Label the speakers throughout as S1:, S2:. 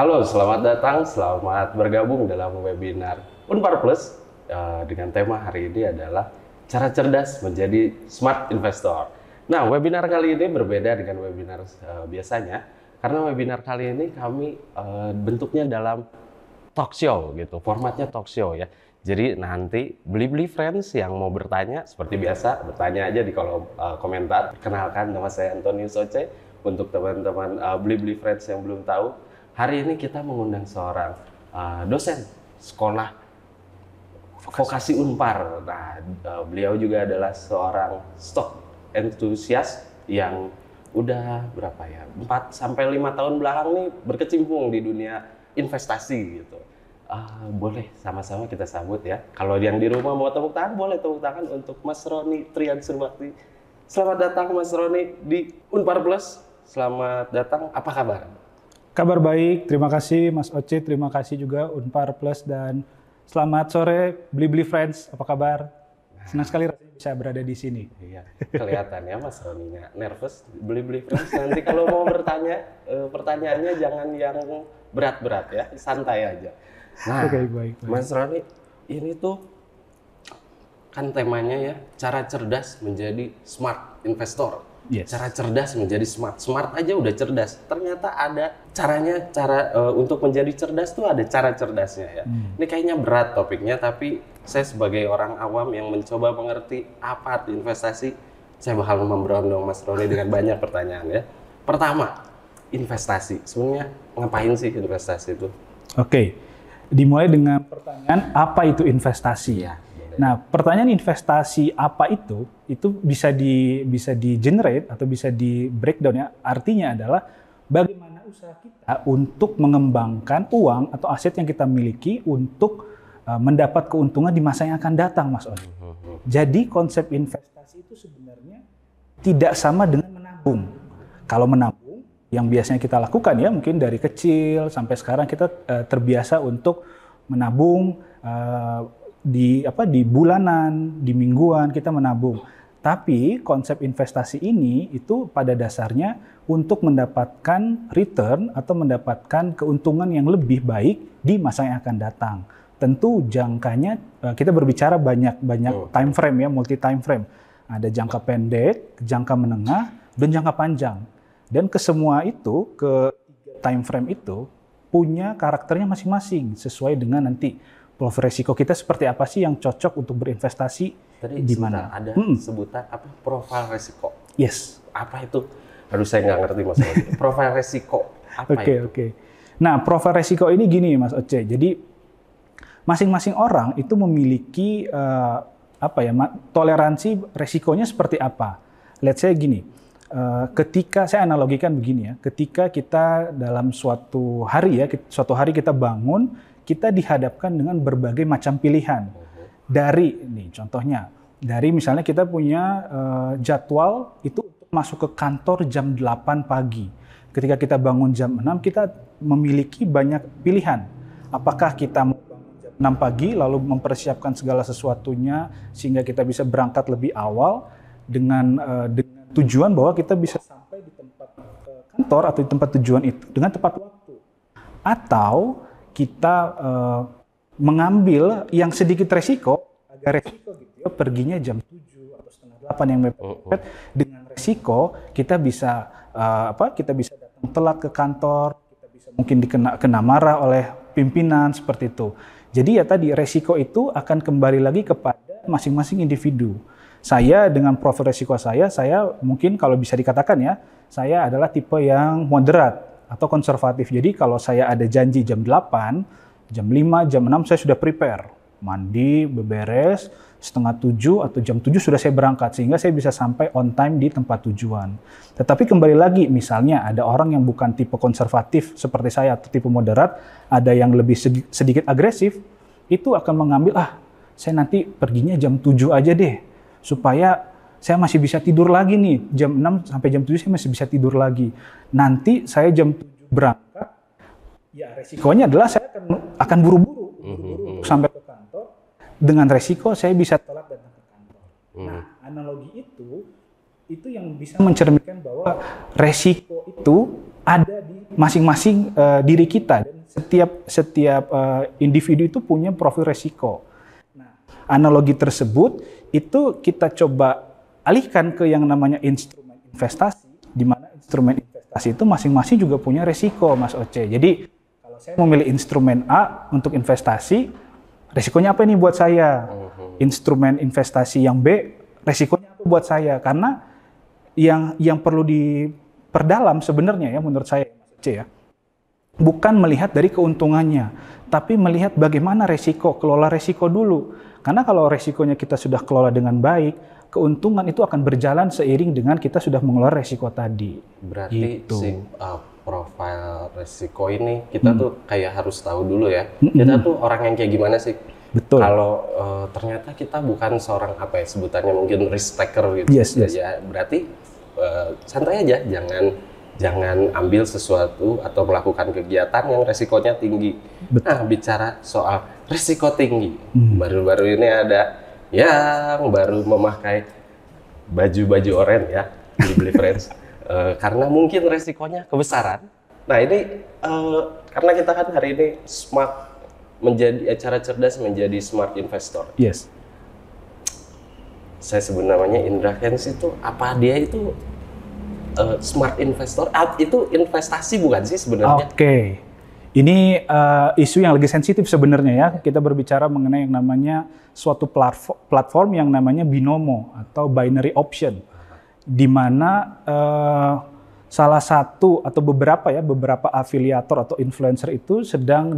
S1: Halo, selamat datang, selamat bergabung dalam webinar Unpar Plus dengan tema hari ini adalah cara cerdas menjadi smart investor. Nah, webinar kali ini berbeda dengan webinar biasanya karena webinar kali ini kami bentuknya dalam talk show gitu, formatnya talk show ya. Jadi nanti Blibli Friends yang mau bertanya seperti biasa bertanya aja di kolom komentar. Kenalkan, nama saya Antonius Oce. Untuk teman-teman Blibli Friends yang belum tahu, hari ini kita mengundang seorang dosen sekolah vokasi Unpar. Nah, beliau juga adalah seorang stock enthusiast yang udah berapa ya, 4 sampai 5 tahun belakang nih berkecimpung di dunia investasi gitu. Boleh sama-sama kita sambut ya. Kalau yang di rumah mau tepuk tangan, boleh tepuk tangan untuk Mas Roni Trian Surbakti. Selamat datang Mas Roni di Unpar Plus. Selamat datang, apa kabar?
S2: Kabar baik, terima kasih Mas Oce, terima kasih juga Unpar Plus, dan selamat sore Blibli Friends, apa kabar? Senang sekali rasanya bisa berada di sini.
S1: Iya, kelihatan ya Mas Roninya nervous. Blibli Friends nanti kalau mau bertanya, pertanyaannya jangan yang berat-berat ya, santai aja. Nah,
S2: baik.
S1: Mas Roni, ini tuh kan temanya ya, cara cerdas menjadi smart investor.
S2: Yes.
S1: Cara cerdas menjadi smart. Smart aja udah cerdas. Ternyata ada caranya, untuk menjadi cerdas tuh ada cara cerdasnya ya. Ini kayaknya berat topiknya, tapi saya sebagai orang awam yang mencoba mengerti apa arti investasi, saya bakal memberondong Mas Roni dengan banyak pertanyaan ya. Pertama, investasi. Sebenarnya ngapain sih investasi itu?
S2: Oke, dimulai dengan pertanyaan apa itu investasi ya. Nah, pertanyaan investasi apa itu bisa di generate atau bisa di breakdown ya. Artinya adalah bagaimana usaha kita untuk mengembangkan uang atau aset yang kita miliki untuk mendapat keuntungan di masa yang akan datang, Mas Odi. Jadi konsep investasi itu sebenarnya tidak sama dengan menabung. Kalau menabung yang biasanya kita lakukan ya, mungkin dari kecil sampai sekarang kita terbiasa untuk menabung di bulanan, di mingguan kita menabung. Tapi konsep investasi ini itu pada dasarnya untuk mendapatkan return atau mendapatkan keuntungan yang lebih baik di masa yang akan datang. Tentu jangkanya kita berbicara banyak time frame ya, multi time frame. Ada jangka pendek, jangka menengah, dan jangka panjang. Dan kesemua itu, ke time frame itu punya karakternya masing-masing sesuai dengan nanti profil resiko kita seperti apa sih yang cocok untuk berinvestasi di mana.
S1: Ada sebutan apa? Profil resiko.
S2: Yes.
S1: Apa itu? Aduh, saya nggak ngerti Mas Oce. Profil resiko apa itu?
S2: Oke. Nah, profil resiko ini gini Mas Oce. Jadi masing-masing orang itu memiliki toleransi resikonya seperti apa. Let's say gini. Ketika saya analogikan begini ya, ketika kita dalam suatu hari kita bangun, kita dihadapkan dengan berbagai macam pilihan. Dari misalnya kita punya jadwal itu untuk masuk ke kantor jam 8 pagi. Ketika kita bangun jam 6, kita memiliki banyak pilihan. Apakah kita mau bangun jam 6 pagi lalu mempersiapkan segala sesuatunya sehingga kita bisa berangkat lebih awal dengan tujuan bahwa kita bisa sampai di tempat kantor atau di tempat tujuan itu dengan tepat waktu. Atau kita mengambil yang sedikit agak resiko gitu ya, perginya jam 7 atau setengah 8 yang mepet. Dengan resiko kita bisa datang telat ke kantor, kita bisa mungkin kena marah oleh pimpinan seperti itu. Jadi ya tadi resiko itu akan kembali lagi kepada masing-masing individu. Saya dengan profil resiko saya mungkin kalau bisa dikatakan ya, saya adalah tipe yang moderat atau konservatif. Jadi kalau saya ada janji jam 8, jam 5, jam 6 saya sudah prepare. Mandi, beberes, setengah 7 atau jam 7 sudah saya berangkat sehingga saya bisa sampai on time di tempat tujuan. Tetapi kembali lagi, misalnya ada orang yang bukan tipe konservatif seperti saya atau tipe moderat, ada yang lebih sedikit agresif, itu akan mengambil, saya nanti perginya jam 7 aja deh, supaya saya masih bisa tidur lagi nih, jam 6 sampai jam 7 saya masih bisa tidur lagi. Nanti saya jam 7 berangkat, ya resikonya adalah saya akan buru-buru untuk sampai ke kantor. Dengan resiko saya bisa telat datang ke kantor. Nah, analogi itu yang bisa mencerminkan bahwa resiko itu ada di masing-masing diri kita. Setiap individu itu punya profil resiko. Nah, analogi tersebut itu kita coba alihkan ke yang namanya instrumen investasi, di mana instrumen investasi itu masing-masing juga punya resiko, Mas Oce. Jadi kalau saya memilih instrumen A untuk investasi, resikonya apa nih buat saya? Instrumen investasi yang B, resikonya apa buat saya? Karena yang perlu diperdalam sebenarnya ya menurut saya, Mas Oce ya, bukan melihat dari keuntungannya, tapi melihat bagaimana resiko, kelola resiko dulu. Karena kalau resikonya kita sudah kelola dengan baik, keuntungan itu akan berjalan seiring dengan kita sudah mengelola resiko tadi.
S1: Berarti si profil resiko ini kita tuh kayak harus tahu dulu ya. Kita tuh orang yang kayak gimana sih?
S2: Betul.
S1: Kalau ternyata kita bukan seorang apa ya sebutannya mungkin risk taker gitu.
S2: Yes.
S1: Ya berarti santai aja, jangan ambil sesuatu atau melakukan kegiatan yang resikonya tinggi.
S2: Betul.
S1: Nah, bicara soal resiko tinggi, baru-baru ini ada yang baru memakai baju-baju oranye ya, Beli Friends, karena mungkin resikonya kebesaran. Nah ini karena kita kan hari ini cara cerdas menjadi smart investor.
S2: Yes.
S1: Saya sebut namanya Indra Kens itu, apa dia itu smart investor? Itu investasi bukan sih sebenarnya?
S2: Oke. Ini isu yang lagi sensitif sebenarnya ya. Kita berbicara mengenai yang namanya suatu platform yang namanya binomo atau binary option, di mana salah satu atau beberapa afiliator atau influencer itu sedang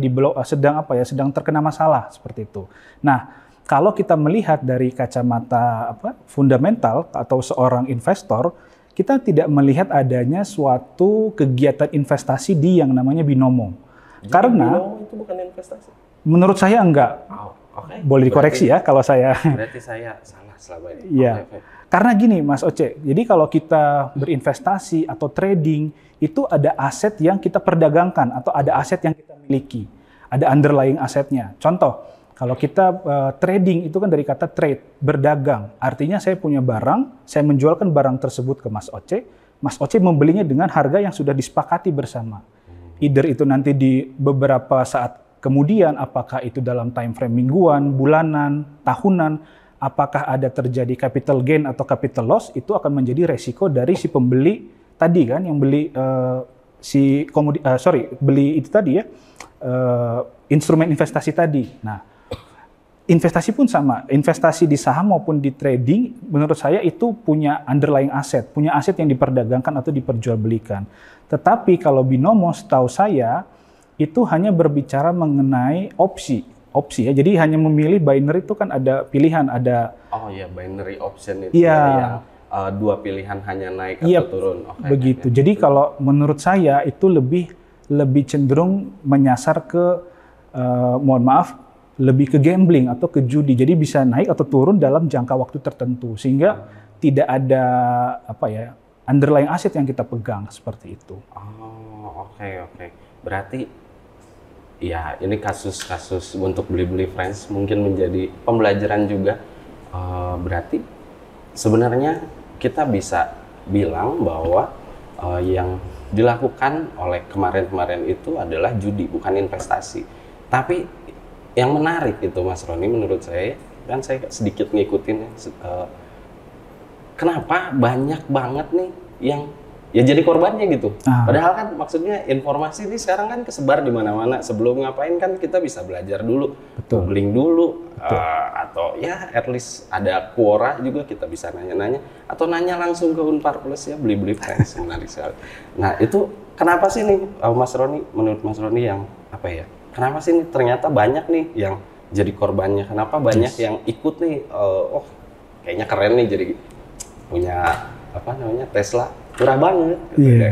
S2: terkena masalah seperti itu. Nah, kalau kita melihat dari kacamata fundamental atau seorang investor, kita tidak melihat adanya suatu kegiatan investasi di yang namanya binomo.
S1: Jadi
S2: karena
S1: binomo itu bukan investasi.
S2: Menurut saya enggak.
S1: Okay.
S2: Boleh dikoreksi ya kalau saya.
S1: Berarti saya salah selama ini.
S2: Iya. Okay. Karena gini Mas Oce, jadi kalau kita berinvestasi atau trading, itu ada aset yang kita perdagangkan atau ada aset yang kita miliki. Ada underlying asetnya. Contoh, kalau kita trading itu kan dari kata trade, berdagang. Artinya saya punya barang, saya menjualkan barang tersebut ke Mas Oce membelinya dengan harga yang sudah disepakati bersama. Either itu nanti di beberapa saat kemudian, apakah itu dalam time frame mingguan, bulanan, tahunan, apakah ada terjadi capital gain atau capital loss, itu akan menjadi resiko dari si pembeli tadi kan, yang beli beli itu tadi ya, instrumen investasi tadi. Nah, investasi pun sama, investasi di saham maupun di trading, menurut saya itu punya underlying aset, punya aset yang diperdagangkan atau diperjualbelikan. Tetapi kalau binomo, setahu saya, itu hanya berbicara mengenai opsi ya. Jadi hanya memilih binary itu kan ada pilihan, ada. Oh
S1: ya, binary option itu
S2: ya,
S1: yang dua pilihan hanya naik atau turun. Okay,
S2: begitu. Jadi kalau menurut saya itu lebih cenderung menyasar ke lebih ke gambling atau ke judi. Jadi bisa naik atau turun dalam jangka waktu tertentu sehingga tidak ada underlying aset yang kita pegang seperti itu.
S1: Oh, oke. Berarti ya ini kasus-kasus untuk Beli Friends mungkin menjadi pembelajaran juga. Berarti sebenarnya kita bisa bilang bahwa yang dilakukan oleh kemarin-kemarin itu adalah judi, bukan investasi. Tapi yang menarik itu Mas Roni menurut saya, kan saya sedikit ngikutin kenapa banyak banget nih yang ya jadi korbannya gitu. Padahal kan maksudnya informasi ini sekarang kan kesebar di mana-mana. Sebelum ngapain kan kita bisa belajar dulu, googling dulu, atau ya at least ada Quora juga kita bisa nanya-nanya, atau nanya langsung ke Unpar Plus ya, Beli Friends, menarik sekali. Nah itu kenapa sih nih Mas Roni, menurut Mas Roni yang kenapa sih nih ternyata banyak nih yang jadi korbannya? Kenapa banyak yang ikut nih? Kayaknya keren nih jadi punya Tesla, murah banget,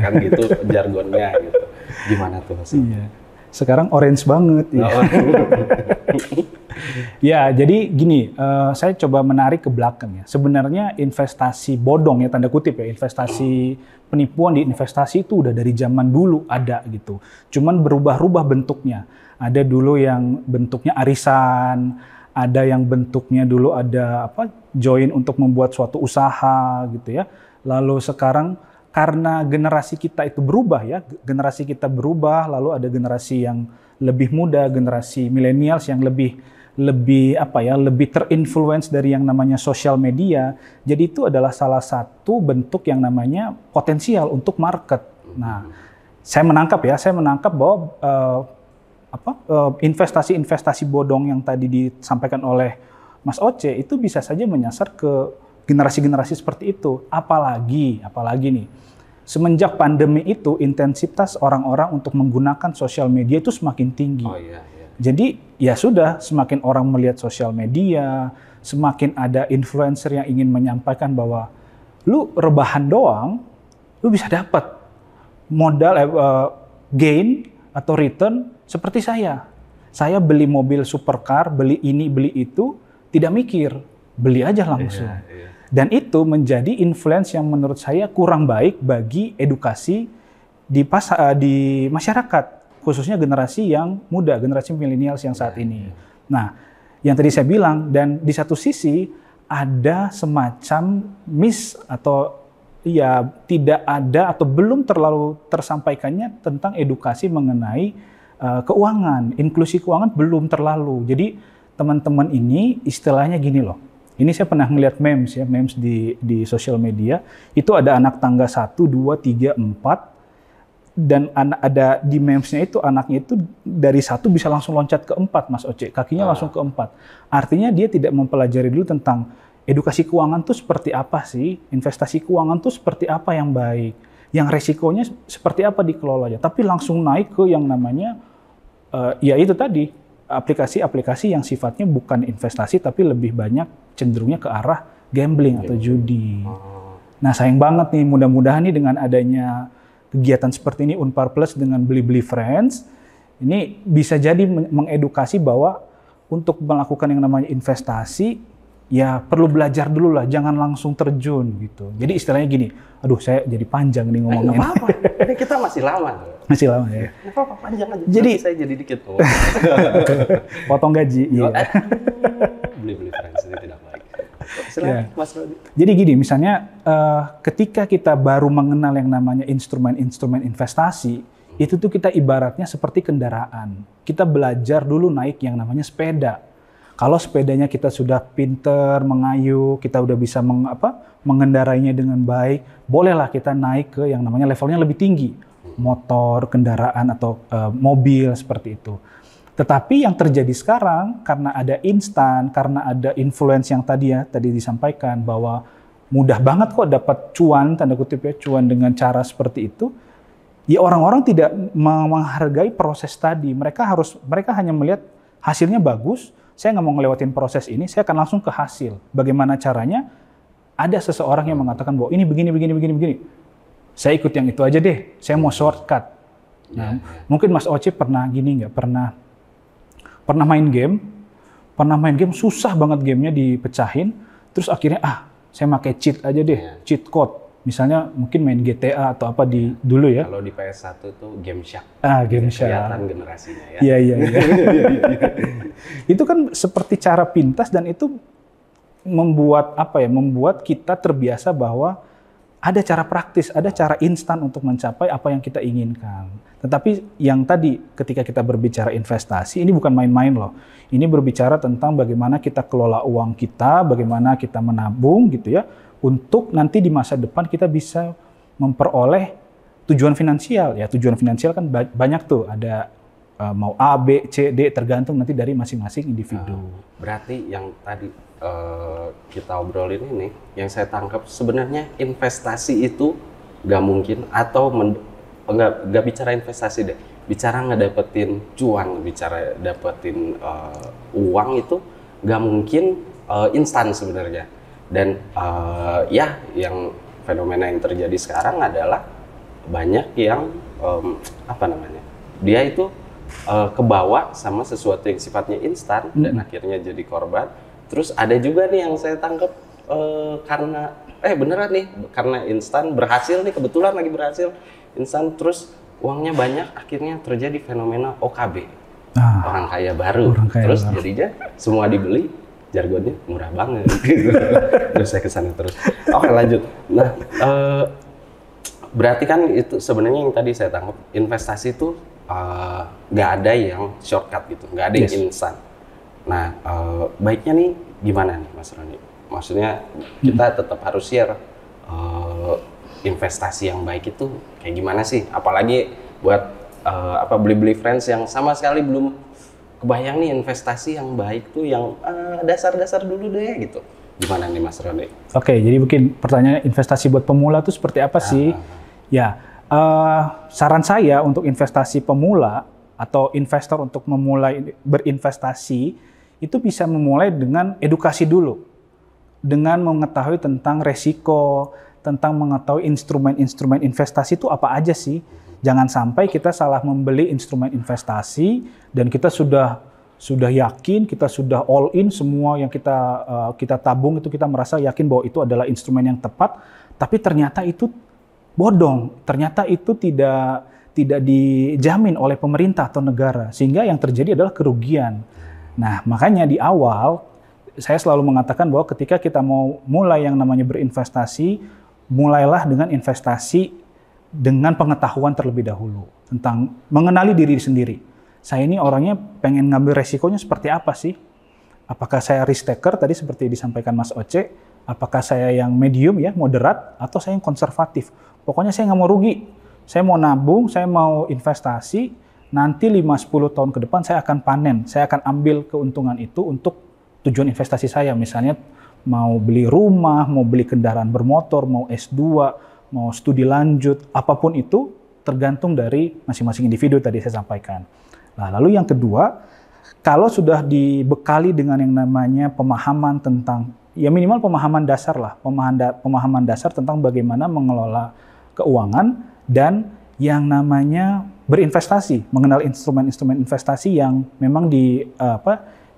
S1: kan gitu jargonnya gitu. Gimana tuh Mas?
S2: Iya. Sekarang orange banget. Ya. Ya, jadi gini, saya coba menarik ke belakang ya. Sebenarnya investasi bodong ya, tanda kutip ya, investasi penipuan di investasi itu udah dari zaman dulu ada gitu. Cuman berubah-ubah bentuknya. Ada dulu yang bentuknya arisan, ada yang bentuknya dulu ada join untuk membuat suatu usaha gitu ya. Lalu sekarang karena generasi kita itu berubah ya, generasi kita berubah, lalu ada generasi yang lebih muda, generasi millennials yang lebih terinfluence dari yang namanya sosial media. Jadi itu adalah salah satu bentuk yang namanya potensial untuk market. Nah, saya menangkap bahwa investasi-investasi bodong yang tadi disampaikan oleh Mas Oce itu bisa saja menyasar ke generasi-generasi seperti itu. Apalagi nih, semenjak pandemi itu intensitas orang-orang untuk menggunakan sosial media itu semakin tinggi.
S1: Oh, iya.
S2: Jadi ya sudah, semakin orang melihat sosial media, semakin ada influencer yang ingin menyampaikan bahwa lu rebahan doang, lu bisa dapat modal gain atau return seperti saya. Saya beli mobil supercar, beli ini, beli itu, tidak mikir, beli aja langsung. Iya. Dan itu menjadi influence yang menurut saya kurang baik bagi edukasi di masyarakat, khususnya generasi yang muda, generasi milenial yang saat ini. Nah, yang tadi saya bilang, dan di satu sisi ada semacam miss atau ya tidak ada atau belum terlalu tersampaikannya tentang edukasi mengenai keuangan, inklusi keuangan belum terlalu. Jadi teman-teman ini istilahnya gini loh. Ini saya pernah melihat memes di sosial media. Itu ada anak tangga 1, 2, 3, 4. Dan ada di memesnya itu anaknya itu dari 1 bisa langsung loncat ke 4, Mas Oce. Kakinya langsung ke 4. Artinya dia tidak mempelajari dulu tentang edukasi keuangan tuh seperti apa sih? Investasi keuangan tuh seperti apa yang baik? Yang resikonya seperti apa dikelolanya? Tapi langsung naik ke yang namanya, ya itu tadi, aplikasi-aplikasi yang sifatnya bukan investasi tapi lebih banyak cenderungnya ke arah gambling atau judi. Nah, sayang banget nih, mudah-mudahan nih dengan adanya kegiatan seperti ini Unpar Plus dengan Beli Friends ini bisa jadi mengedukasi bahwa untuk melakukan yang namanya investasi ya perlu belajar dulu lah, jangan langsung terjun gitu. Jadi istilahnya gini, aduh saya jadi panjang nih ngomongnya.
S1: Nggak apa-apa, ini kita masih lama.
S2: Masih lama ya.
S1: Nggak apa-apa, panjang aja.
S2: Jadi
S1: saya jadi dikit.
S2: potong gaji. Iya.
S1: Beli Friends ini tidak baik. Silakan, Mas Rodi.
S2: Jadi gini, misalnya ketika kita baru mengenal yang namanya instrumen-instrumen investasi, itu tuh kita ibaratnya seperti kendaraan. Kita belajar dulu naik yang namanya sepeda. Kalau sepedanya kita sudah pinter, mengayuh, kita udah bisa mengendarainya dengan baik, bolehlah kita naik ke yang namanya levelnya lebih tinggi. Motor, kendaraan, atau mobil, seperti itu. Tetapi yang terjadi sekarang, karena ada instan, karena ada influence yang tadi disampaikan, bahwa mudah banget kok dapat cuan, tanda kutip ya, cuan dengan cara seperti itu, ya orang-orang tidak menghargai proses tadi. Mereka hanya melihat hasilnya bagus, saya nggak mau ngelewatin proses ini, saya akan langsung ke hasil. Bagaimana caranya? Ada seseorang yang mengatakan bahwa ini begini. Saya ikut yang itu aja deh, saya mau shortcut. Nah, mungkin Mas Oce pernah gini nggak? Pernah main game, susah banget gamenya dipecahin, terus akhirnya saya pakai cheat aja deh, cheat code. Misalnya mungkin main GTA atau apa dulu ya.
S1: Kalau di PS1 tuh Game Shark.
S2: Game Shark.
S1: Kelihatan generasinya ya.
S2: Iya. Itu kan seperti cara pintas dan itu membuat kita terbiasa bahwa ada cara praktis, ada cara instan untuk mencapai apa yang kita inginkan. Tetapi yang tadi ketika kita berbicara investasi, ini bukan main-main loh. Ini berbicara tentang bagaimana kita kelola uang kita, bagaimana kita menabung gitu ya, untuk nanti di masa depan kita bisa memperoleh tujuan finansial. Ya tujuan finansial kan banyak tuh, ada mau A, B, C, D, tergantung nanti dari masing-masing individu.
S1: Berarti yang tadi kita obrolin ini, yang saya tangkap sebenarnya investasi itu nggak mungkin, atau nggak bicara investasi deh, bicara ngedapetin cuan, bicara dapetin uang itu nggak mungkin instan sebenarnya. Dan yang fenomena yang terjadi sekarang adalah banyak yang dia itu kebawa sama sesuatu yang sifatnya instan dan akhirnya jadi korban. Terus ada juga nih yang saya tangkap karena beneran nih, karena instan berhasil nih, kebetulan lagi berhasil instan, terus uangnya banyak, akhirnya terjadi fenomena OKB, orang kaya baru. Terus jadinya semua dibeli, jargonnya murah banget gitu. Terus saya kesana terus. Oke, lanjut. Nah, berarti kan itu sebenarnya yang tadi saya tangkap, investasi itu nggak ada yang shortcut gitu, nggak ada yang instan. Nah, baiknya nih gimana nih Mas Roni? Maksudnya kita tetap harus share investasi yang baik itu kayak gimana sih? Apalagi buat beli-beli friends yang sama sekali belum kebayang nih investasi yang baik tuh yang dasar-dasar dulu deh gitu. Gimana nih Mas Roni?
S2: Oke, jadi mungkin pertanyaannya investasi buat pemula tuh seperti apa sih? Ya, saran saya untuk investasi pemula atau investor untuk memulai berinvestasi itu bisa memulai dengan edukasi dulu. Dengan mengetahui tentang resiko, tentang mengetahui instrumen-instrumen investasi itu apa aja sih. Jangan sampai kita salah membeli instrumen investasi dan kita sudah yakin, kita sudah all in semua yang kita tabung itu kita merasa yakin bahwa itu adalah instrumen yang tepat, tapi ternyata itu bodong, ternyata itu tidak dijamin oleh pemerintah atau negara, sehingga yang terjadi adalah kerugian. Nah, makanya di awal saya selalu mengatakan bahwa ketika kita mau mulai yang namanya berinvestasi, mulailah dengan investasi dengan pengetahuan terlebih dahulu tentang mengenali diri sendiri. Saya ini orangnya pengen ngambil resikonya seperti apa sih? Apakah saya risk taker tadi seperti disampaikan Mas Oce? Apakah saya yang medium ya, moderat, atau saya yang konservatif? Pokoknya saya nggak mau rugi. Saya mau nabung, saya mau investasi, nanti 5-10 tahun ke depan saya akan panen. Saya akan ambil keuntungan itu untuk tujuan investasi saya. Misalnya mau beli rumah, mau beli kendaraan bermotor, mau S2, mau studi lanjut, apapun itu tergantung dari masing-masing individu tadi saya sampaikan. Nah, lalu yang kedua, kalau sudah dibekali dengan yang namanya pemahaman tentang, ya minimal pemahaman dasar lah, pemahaman dasar tentang bagaimana mengelola keuangan dan yang namanya berinvestasi, mengenal instrumen-instrumen investasi yang memang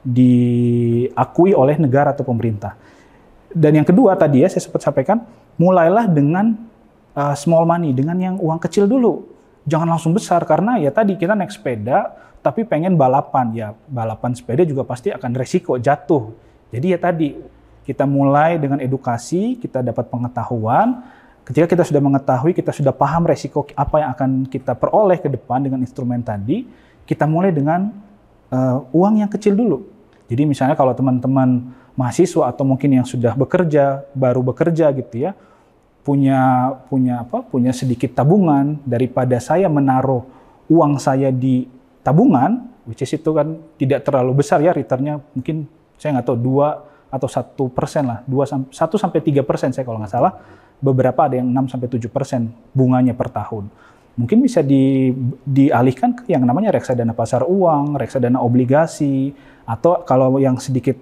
S2: diakui oleh negara atau pemerintah. Dan yang kedua tadi ya saya sempat sampaikan, mulailah dengan small money, dengan yang uang kecil dulu. Jangan langsung besar, karena ya tadi kita naik sepeda, tapi pengen balapan. Ya balapan sepeda juga pasti akan resiko jatuh. Jadi ya tadi, kita mulai dengan edukasi, kita dapat pengetahuan. Ketika kita sudah mengetahui, kita sudah paham resiko apa yang akan kita peroleh ke depan dengan instrumen tadi, kita mulai dengan uang yang kecil dulu. Jadi misalnya kalau teman-teman mahasiswa atau mungkin yang sudah bekerja, baru bekerja gitu ya, punya sedikit tabungan, daripada saya menaruh uang saya di tabungan, which is itu kan tidak terlalu besar ya returnnya, mungkin saya nggak tahu 2 atau 1% lah, 1-3% saya kalau nggak salah, beberapa ada yang 6-7% bunganya per tahun. Mungkin bisa dialihkan ke yang namanya reksadana pasar uang, reksadana obligasi, atau kalau yang sedikit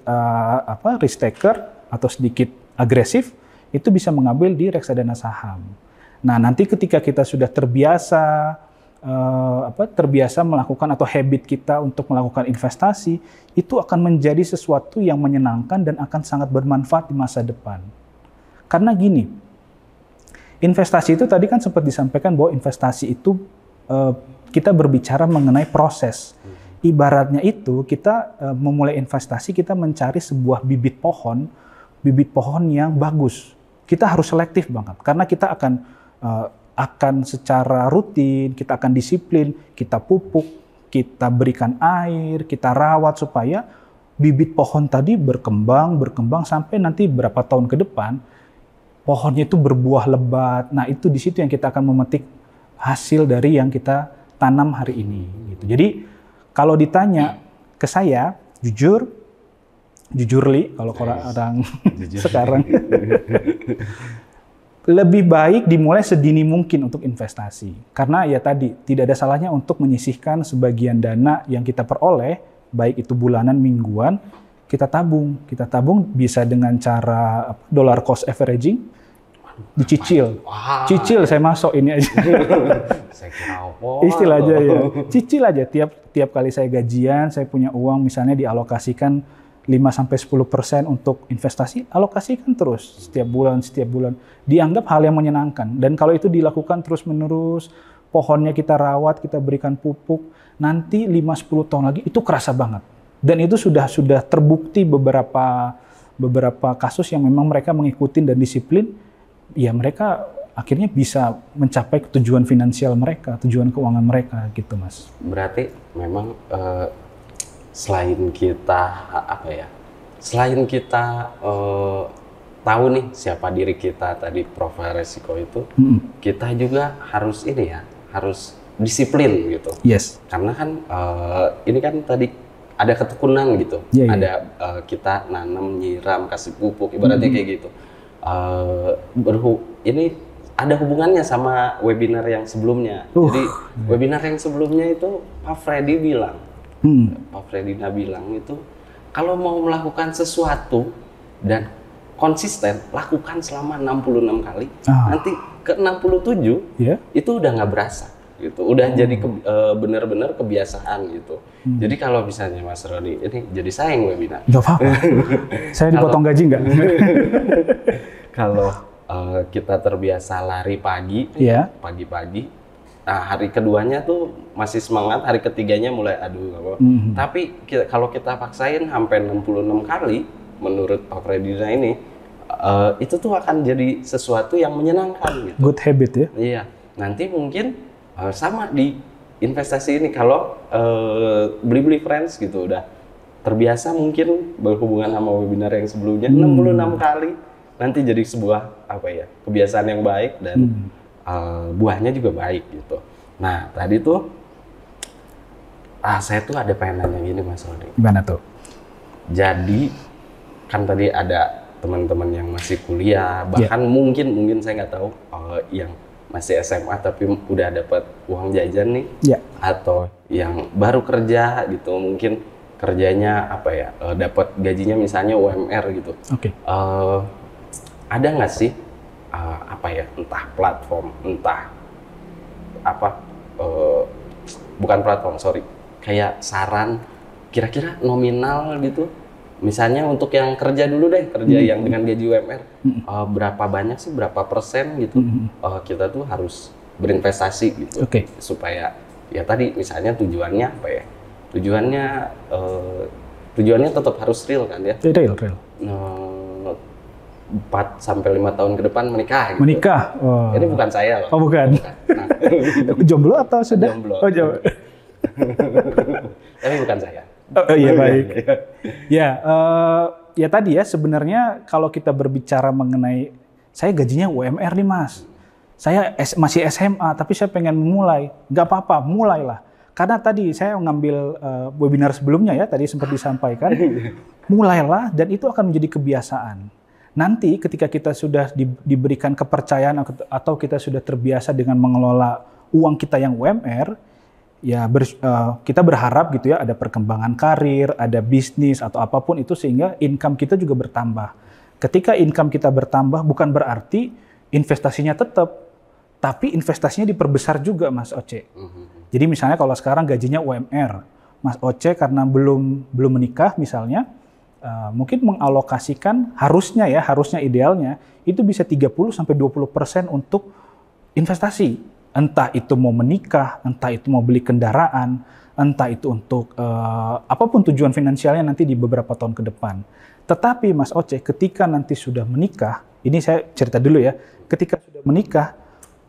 S2: risk taker atau sedikit agresif, itu bisa mengambil di reksadana saham. Nah, nanti ketika kita sudah terbiasa melakukan atau habit kita untuk melakukan investasi, itu akan menjadi sesuatu yang menyenangkan dan akan sangat bermanfaat di masa depan. Karena gini, investasi itu tadi kan sempat disampaikan bahwa investasi itu kita berbicara mengenai proses. Ibaratnya itu kita memulai investasi, kita mencari sebuah bibit pohon yang bagus. Kita harus selektif banget, karena kita akan secara rutin, kita akan disiplin, kita pupuk, kita berikan air, kita rawat supaya bibit pohon tadi berkembang sampai nanti berapa tahun ke depan pohonnya itu berbuah lebat. Nah, itu di situ yang kita akan memetik hasil dari yang kita tanam hari ini gitu. Jadi kalau ditanya ke saya, jujur Li, kalau orang sekarang lebih baik dimulai sedini mungkin untuk investasi. Karena ya tadi, tidak ada salahnya untuk menyisihkan sebagian dana yang kita peroleh, baik itu bulanan, mingguan, kita tabung. Kita tabung bisa dengan cara dollar cost averaging, dicicil. Wah. Cicil saya masuk ini aja. Saya kira istilah aja ya. Cicil aja, tiap kali saya gajian, saya punya uang misalnya dialokasikan 5-10% untuk investasi, alokasikan terus setiap bulan. Dianggap hal yang menyenangkan. Dan kalau itu dilakukan terus-menerus, pohonnya kita rawat, kita berikan pupuk, nanti 5-10 tahun lagi itu kerasa banget. Dan itu sudah terbukti beberapa kasus yang memang mereka mengikuti dan disiplin, ya mereka akhirnya bisa mencapai tujuan finansial mereka, tujuan keuangan mereka gitu Mas.
S1: Berarti memang selain kita selain kita tahu nih siapa diri kita tadi profil resiko itu, kita juga harus harus disiplin gitu.
S2: Yes.
S1: Karena kan ini kan tadi ada ketekunan gitu, ada kita nanam, nyiram, kasih pupuk, ibaratnya kayak gitu. Ini ada hubungannya sama webinar yang sebelumnya. Jadi webinar yang sebelumnya itu Pak Freddy bilang, Pak Freddy bilang itu kalau mau melakukan sesuatu dan konsisten, lakukan selama 66 kali. Nanti ke 67 itu udah nggak berasa. Gitu. Udah jadi benar-benar kebiasaan gitu. Jadi kalau misalnya Mas Roni, ini jadi saya yang webinar.
S2: Gak apa-apa. Saya dipotong gaji nggak?
S1: Kalau kita terbiasa lari pagi, pagi-pagi, nah hari keduanya tuh masih semangat, hari ketiganya mulai aduh nggak apa. Tapi kalau kita paksain sampai 66 kali, menurut Pak Fredina ini, itu tuh akan jadi sesuatu yang menyenangkan gitu.
S2: Good habit ya?
S1: Iya. Nanti mungkin sama di investasi ini, kalau beli friends gitu udah terbiasa mungkin berhubungan sama webinar yang sebelumnya 66 kali, nanti jadi sebuah kebiasaan yang baik dan buahnya juga baik gitu. Nah tadi tuh saya tuh ada pengen nanya gini Mas Roni.
S2: Gimana tuh?
S1: Jadi kan tadi ada teman-teman yang masih kuliah, bahkan mungkin saya nggak tahu yang masih SMA tapi udah dapat uang jajan nih, atau yang baru kerja gitu, mungkin kerjanya dapat gajinya misalnya UMR gitu. Ada nggak sih entah platform, entah bukan platform, kayak saran kira-kira nominal gitu, misalnya untuk yang kerja dulu deh, yang dengan gaji UMR, berapa banyak sih, berapa persen gitu, kita tuh harus berinvestasi gitu, supaya ya tadi misalnya tujuannya tujuannya tetap harus real kan ya,
S2: real.
S1: 4-5 tahun ke depan menikah gitu.
S2: Menikah?
S1: Ini bukan saya loh.
S2: Oh bukan? Nah. Jomblo atau sudah?
S1: Jomblo.
S2: Oh jomblo.
S1: Tapi bukan saya.
S2: Oh iya baik. Ya tadi ya, sebenarnya kalau kita berbicara mengenai saya gajinya UMR nih Mas, saya masih SMA tapi saya pengen memulai, nggak apa-apa, mulailah. Karena tadi saya ngambil webinar sebelumnya ya, tadi sempat disampaikan, mulailah dan itu akan menjadi kebiasaan. Nanti ketika kita sudah diberikan kepercayaan atau kita sudah terbiasa dengan mengelola uang kita yang UMR, ya kita berharap gitu ya ada perkembangan karir, ada bisnis atau apapun itu sehingga income kita juga bertambah. Ketika income kita bertambah bukan berarti investasinya tetap, tapi investasinya diperbesar juga Mas Oce. Jadi misalnya kalau sekarang gajinya UMR, Mas Oce karena belum menikah misalnya, mungkin mengalokasikan harusnya idealnya itu bisa 30-20% untuk investasi. Entah itu mau menikah, entah itu mau beli kendaraan, entah itu untuk apapun tujuan finansialnya nanti di beberapa tahun ke depan. Tetapi Mas Oce, ketika nanti sudah menikah, ini saya cerita dulu ya, ketika sudah menikah,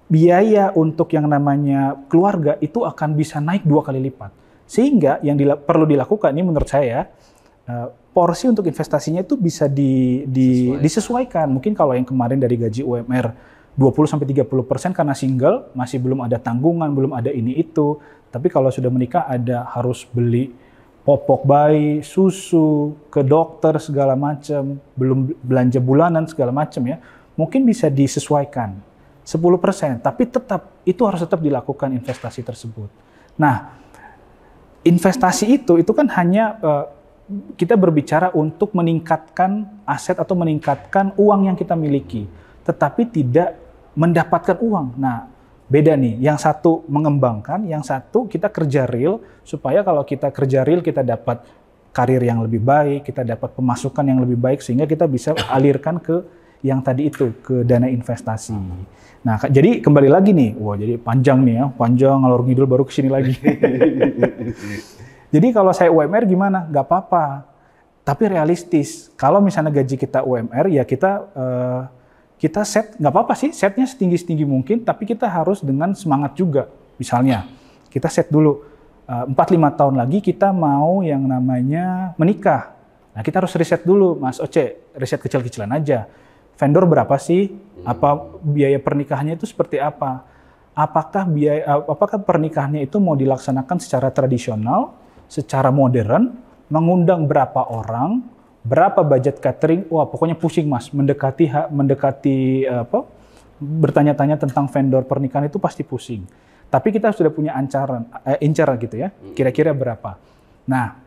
S2: biaya untuk yang namanya keluarga itu akan bisa naik 2 kali lipat. Sehingga yang perlu dilakukan ini menurut saya, porsi untuk investasinya itu bisa disesuaikan. Mungkin kalau yang kemarin dari gaji UMR 20-30% karena single, masih belum ada tanggungan, belum ada ini itu. Tapi kalau sudah menikah ada harus beli popok bayi, susu, ke dokter segala macam, belum belanja bulanan segala macam ya. Mungkin bisa disesuaikan 10%, tapi itu harus tetap dilakukan investasi tersebut. Nah, investasi itu kan hanya kita berbicara untuk meningkatkan aset atau meningkatkan uang yang kita miliki, tetapi tidak mendapatkan uang. Nah, beda nih. Yang satu mengembangkan, yang satu kita kerja real, supaya kalau kita kerja real kita dapat karir yang lebih baik, kita dapat pemasukan yang lebih baik, sehingga kita bisa alirkan ke yang tadi itu, ke dana investasi. Nah, jadi kembali lagi nih, jadi panjang nih ya, panjang ngalor ngidul baru kesini lagi. Jadi kalau saya UMR gimana? Nggak apa-apa. Tapi realistis. Kalau misalnya gaji kita UMR, ya kita kita set, nggak apa-apa sih setnya setinggi-setinggi mungkin, tapi kita harus dengan semangat juga. Misalnya, kita set dulu, 4-5 tahun lagi kita mau yang namanya menikah. Nah, kita harus riset dulu, Mas Oce, riset kecil-kecilan aja. Vendor berapa sih? Apa biaya pernikahannya itu seperti apa? Apakah pernikahannya itu mau dilaksanakan secara tradisional, secara modern, mengundang berapa orang, berapa budget catering? Wah, pokoknya pusing Mas, mendekati bertanya-tanya tentang vendor pernikahan itu pasti pusing. Tapi kita sudah punya incaran gitu ya, kira-kira berapa. Nah,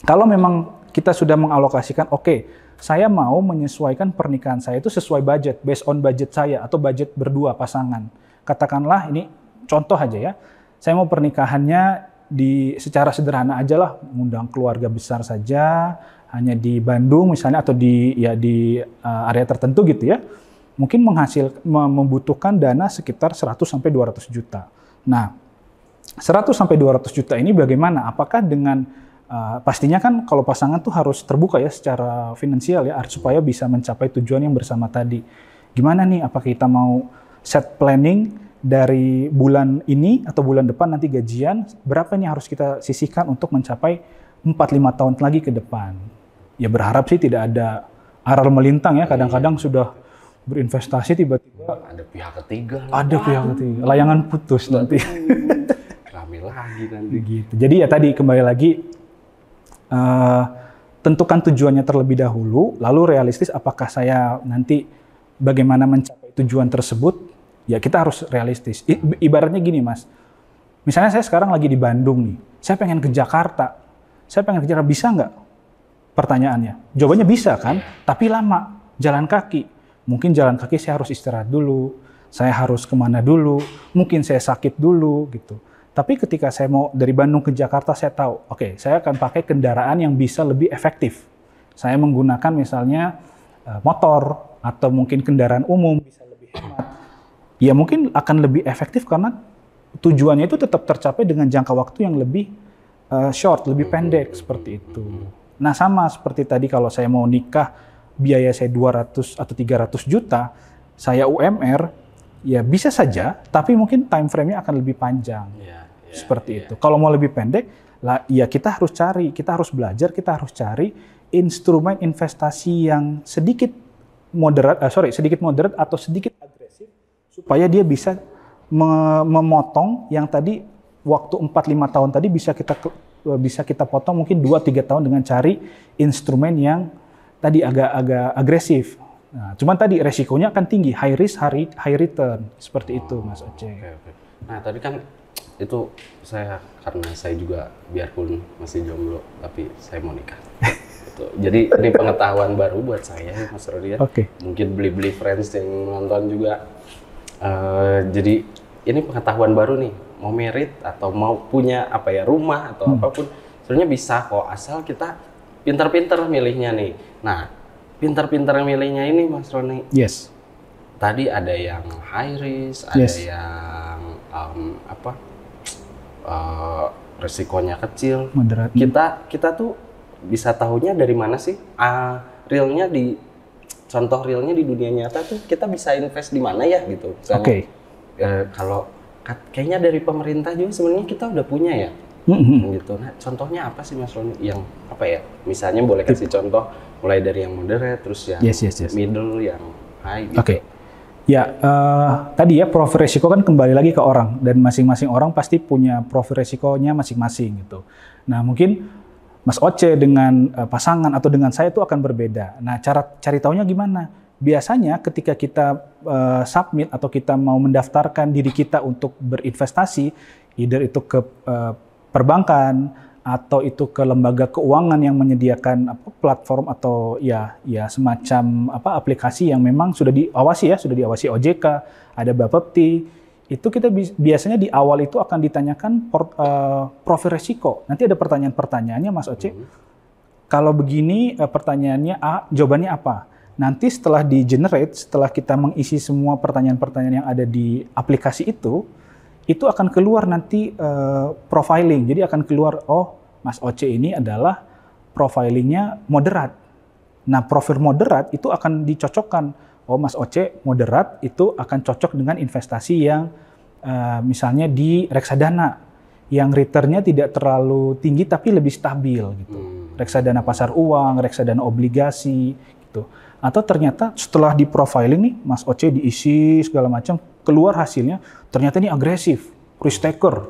S2: kalau memang kita sudah mengalokasikan, oke, saya mau menyesuaikan pernikahan saya itu sesuai budget, based on budget saya atau budget berdua pasangan. Katakanlah ini contoh aja ya, saya mau pernikahannya secara sederhana aja lah, mengundang keluarga besar saja, hanya di Bandung misalnya atau di area tertentu gitu ya, mungkin membutuhkan dana sekitar 100-200 juta. Nah, 100-200 juta ini bagaimana? Apakah dengan pastinya kan kalau pasangan tuh harus terbuka ya secara finansial ya, supaya bisa mencapai tujuan yang bersama tadi. Gimana nih? Apakah kita mau set planning dari bulan ini atau bulan depan nanti gajian, berapa nih harus kita sisihkan untuk mencapai 4-5 tahun lagi ke depan? Ya berharap sih tidak ada aral melintang ya, kadang-kadang sudah berinvestasi tiba-tiba
S1: ada pihak ketiga.
S2: Ada pihak ketiga, layangan putus nanti.
S1: Rame lagi nanti.
S2: Gitu. Jadi ya tadi kembali lagi, tentukan tujuannya terlebih dahulu, lalu realistis apakah saya nanti bagaimana mencapai tujuan tersebut. Ya kita harus realistis. Ibaratnya gini Mas, misalnya saya sekarang lagi di Bandung nih, saya pengen ke Jakarta. Bisa nggak? Pertanyaannya. Jawabannya bisa kan, tapi lama, jalan kaki. Mungkin jalan kaki saya harus istirahat dulu, saya harus kemana dulu, mungkin saya sakit dulu gitu. Tapi ketika saya mau dari Bandung ke Jakarta, saya tahu, oke, saya akan pakai kendaraan yang bisa lebih efektif. Saya menggunakan misalnya motor, atau mungkin kendaraan umum, bisa lebih hemat. Ya mungkin akan lebih efektif karena tujuannya itu tetap tercapai dengan jangka waktu yang lebih short, lebih pendek, seperti itu. Nah sama seperti tadi kalau saya mau nikah, biaya saya 200 atau 300 juta, saya UMR, ya bisa saja, tapi mungkin time frame-nya akan lebih panjang. Seperti itu. Kalau mau lebih pendek, ya kita harus belajar, kita harus cari instrumen investasi yang sedikit moderat atau sedikit agresif, supaya dia bisa memotong yang tadi waktu 4-5 tahun tadi bisa kita potong mungkin 2-3 tahun dengan cari instrumen yang tadi agak agresif. Nah, cuman tadi resikonya akan tinggi, high risk, high return, seperti itu Mas Oce.
S1: Okay. Nah tadi kan itu karena saya juga biarpun masih jomblo, tapi saya mau nikah. Jadi ini pengetahuan baru buat saya Mas Rodi ya. Mungkin beli friends yang nonton juga. Jadi ini pengetahuan baru nih, mau merit atau mau punya rumah atau apapun, sebenarnya bisa kok asal kita pintar-pintar milihnya nih. Nah, pintar-pintar milihnya ini Mas Roni.
S2: Yes.
S1: Tadi ada yang high risk, ada yang resikonya kecil.
S2: Moderat.
S1: Kita tuh bisa tahunya dari mana sih? Contoh realnya di dunia nyata tuh kita bisa invest di mana ya gitu. Oke. Kalau kayaknya dari pemerintah juga sebenarnya kita udah punya ya. Gitu. Nah, contohnya apa sih Mas Roni? Yang misalnya boleh kasih contoh mulai dari yang moderate, terus yang middle, yang high gitu.
S2: Oke. Ya, tadi ya profil resiko kan kembali lagi ke orang, dan masing-masing orang pasti punya profil resikonya masing-masing gitu. Nah, mungkin Mas Oce dengan pasangan atau dengan saya itu akan berbeda. Nah, cara cari tahunya gimana? Biasanya ketika kita submit atau kita mau mendaftarkan diri kita untuk berinvestasi, either itu ke perbankan atau itu ke lembaga keuangan yang menyediakan platform atau ya semacam aplikasi yang memang sudah diawasi OJK, ada Bapepti. Itu kita biasanya di awal itu akan ditanyakan profil resiko. Nanti ada pertanyaan-pertanyaannya Mas Oce. Kalau begini pertanyaannya A, jawabannya apa? Nanti setelah di-generate, setelah kita mengisi semua pertanyaan-pertanyaan yang ada di aplikasi itu akan keluar nanti profiling. Jadi akan keluar, oh Mas Oce ini adalah profilingnya moderat. Nah profil moderat itu akan dicocokkan oh Mas Oce moderat itu akan cocok dengan investasi yang misalnya di reksadana yang returnnya tidak terlalu tinggi tapi lebih stabil gitu. Reksadana pasar uang, reksadana obligasi gitu. Atau ternyata setelah di profiling nih Mas Oce diisi segala macam, keluar hasilnya ternyata ini agresif, risk taker.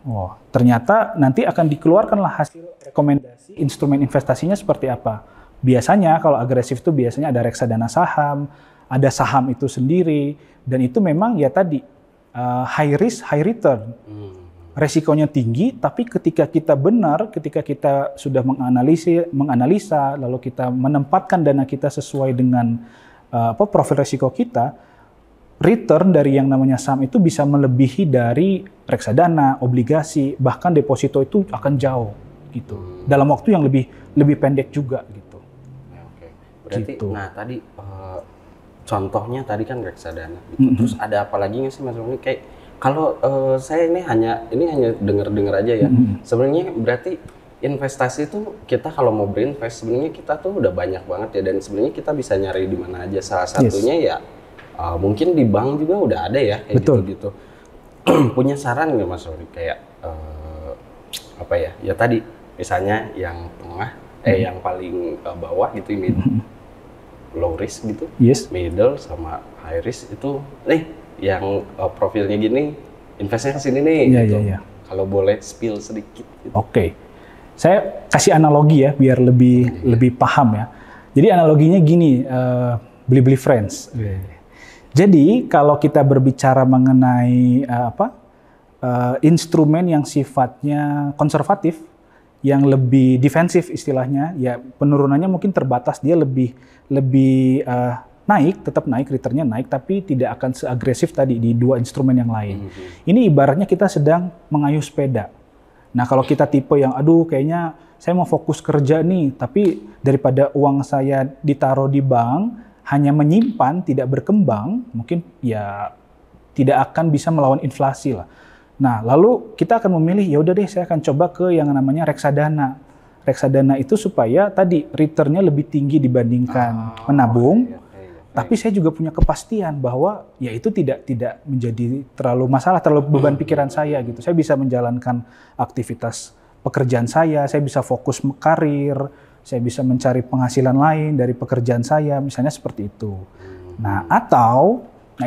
S2: Oh, ternyata nanti akan dikeluarkanlah hasil rekomendasi instrumen investasinya seperti apa. Biasanya kalau agresif itu biasanya ada reksadana saham, ada saham itu sendiri, dan itu memang ya tadi high risk, high return. Resikonya tinggi, tapi ketika kita benar, ketika kita sudah menganalisa, lalu kita menempatkan dana kita sesuai dengan profil resiko kita, return dari yang namanya saham itu bisa melebihi dari reksadana, obligasi, bahkan deposito itu akan jauh gitu. Dalam waktu yang lebih pendek juga gitu.
S1: Oke. Berarti
S2: gitu.
S1: Nah tadi contohnya tadi kan reksadana gitu. Terus ada apa lagi nggak sih Mas Roni? Kayak kalau saya ini hanya dengar aja ya. Sebenarnya berarti investasi itu kita kalau mau berinvest sebenarnya kita tuh udah banyak banget ya, dan sebenarnya kita bisa nyari di mana aja. Salah satunya ya mungkin di bank juga udah ada ya kayak gitu-gitu. Punya saran nggak Mas Roni kayak apa ya? Ya tadi misalnya yang tengah yang paling bawah gitu ini low risk gitu. Middle sama high risk itu yang profilnya gini, investnya ke sini nih. Gitu. Kalau boleh spill sedikit. Gitu.
S2: Oke, saya kasih analogi ya biar lebih paham ya. Jadi analoginya gini, beli friends. Jadi kalau kita berbicara mengenai instrumen yang sifatnya konservatif, yang lebih defensif istilahnya, ya penurunannya mungkin terbatas, dia lebih naik, tetap naik, returnnya naik, tapi tidak akan seagresif tadi di dua instrumen yang lain. Ini ibaratnya kita sedang mengayuh sepeda. Nah kalau kita tipe yang, aduh kayaknya saya mau fokus kerja nih, tapi daripada uang saya ditaruh di bank, hanya menyimpan, tidak berkembang, mungkin ya tidak akan bisa melawan inflasi lah. Nah lalu kita akan memilih, ya udah deh saya akan coba ke yang namanya reksadana. Reksadana itu supaya tadi returnnya lebih tinggi dibandingkan menabung. Tapi saya juga punya kepastian bahwa ya itu tidak menjadi terlalu masalah, terlalu beban pikiran saya gitu. Saya bisa menjalankan aktivitas pekerjaan saya bisa fokus karir, saya bisa mencari penghasilan lain dari pekerjaan saya, misalnya seperti itu. Nah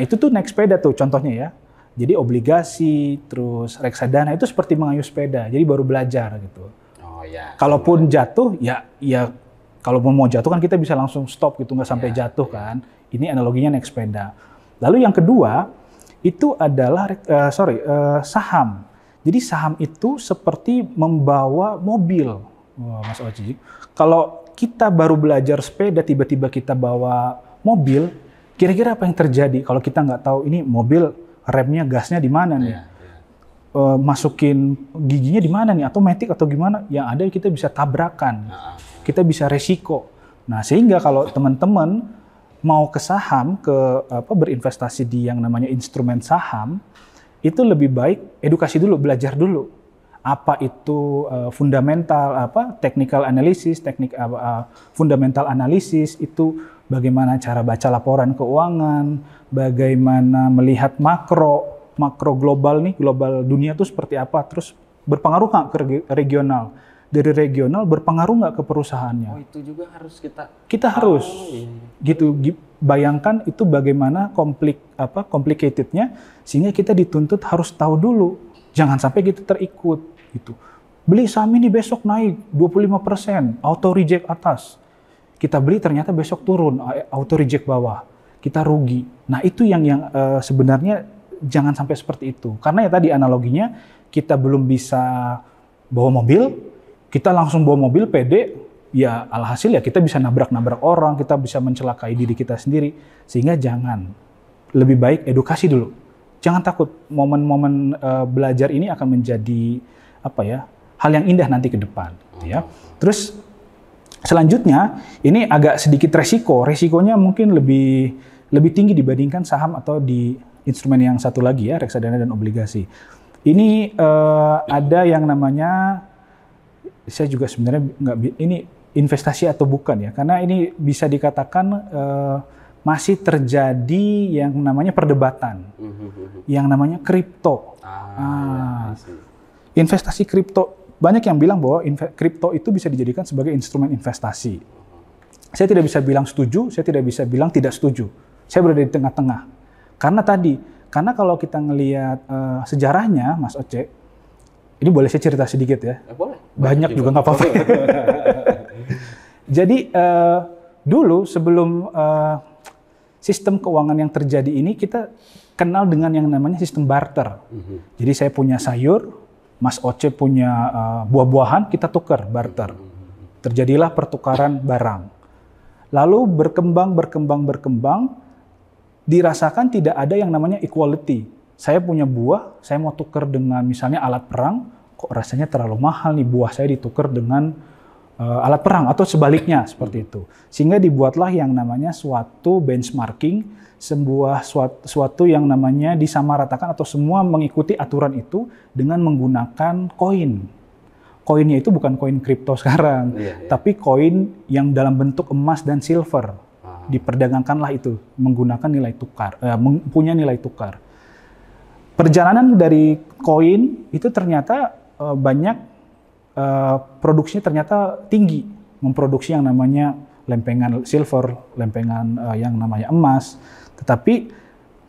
S2: itu tuh naik sepeda tuh contohnya ya. Jadi obligasi, terus reksadana itu seperti mengayuh sepeda, jadi baru belajar gitu. Kalaupun jatuh ya kalau mau jatuh kan kita bisa langsung stop gitu, nggak sampai jatuh kan. Ini analoginya naik sepeda. Lalu yang kedua itu adalah saham. Jadi saham itu seperti membawa mobil, Mas Oji. Kalau kita baru belajar sepeda tiba-tiba kita bawa mobil, kira-kira apa yang terjadi kalau kita nggak tahu ini mobil remnya, gasnya di mana nih? Masukin giginya di mana nih, atau matic atau gimana? Yang ada kita bisa tabrakan, kita bisa resiko. Nah sehingga kalau teman-teman mau ke saham, berinvestasi di yang namanya instrumen saham, itu lebih baik edukasi dulu, belajar dulu. Apa itu fundamental, technical analysis, fundamental analysis itu bagaimana cara baca laporan keuangan, bagaimana melihat makro global nih, global dunia itu seperti apa, terus berpengaruh nggak ke regional, dari regional berpengaruh nggak ke perusahaannya.
S1: Itu juga harus
S2: kita harus gitu. Bayangkan itu bagaimana complicatednya, sehingga kita dituntut harus tahu dulu, jangan sampai kita terikut gitu. Beli saham ini besok naik 25%, auto reject atas, kita beli ternyata besok turun, auto reject bawah, kita rugi. Nah itu yang sebenarnya jangan sampai seperti itu. Karena ya tadi analoginya, kita belum bisa bawa mobil, kita langsung bawa mobil pede, ya alhasil ya kita bisa nabrak-nabrak orang, kita bisa mencelakai diri kita sendiri. Sehingga jangan, lebih baik edukasi dulu. Jangan takut, momen-momen belajar ini akan menjadi hal yang indah nanti ke depan. Ya. Terus selanjutnya, ini agak sedikit resikonya mungkin lebih tinggi dibandingkan saham atau di instrumen yang satu lagi ya, reksadana dan obligasi. Ini ada yang namanya, saya juga sebenarnya ini investasi atau bukan ya, karena ini bisa dikatakan masih terjadi yang namanya perdebatan, yang namanya kripto. Investasi kripto, banyak yang bilang bahwa kripto itu bisa dijadikan sebagai instrumen investasi. Saya tidak bisa bilang setuju, saya tidak bisa bilang tidak setuju. Saya berada di tengah-tengah. Karena kalau kita ngelihat sejarahnya, Mas Oce, ini boleh saya cerita sedikit ya?
S1: Boleh.
S2: Banyak juga nggak apa-apa. Jadi dulu sebelum sistem keuangan yang terjadi ini, kita kenal dengan yang namanya sistem barter. Jadi saya punya sayur, Mas Oce punya buah-buahan, kita tukar barter. Terjadilah pertukaran barang. Lalu berkembang, dirasakan tidak ada yang namanya equality. Saya punya buah, saya mau tukar dengan misalnya alat perang, kok rasanya terlalu mahal nih buah saya ditukar dengan alat perang, atau sebaliknya seperti itu. Sehingga dibuatlah yang namanya suatu benchmarking, suatu yang namanya disamaratakan atau semua mengikuti aturan itu dengan menggunakan koin. Koinnya itu bukan koin kripto sekarang, tapi koin yang dalam bentuk emas dan silver. Diperdagangkanlah itu menggunakan nilai tukar, punya nilai tukar. Perjalanan dari koin itu ternyata banyak produksinya ternyata tinggi, memproduksi yang namanya lempengan silver, lempengan yang namanya emas. Tetapi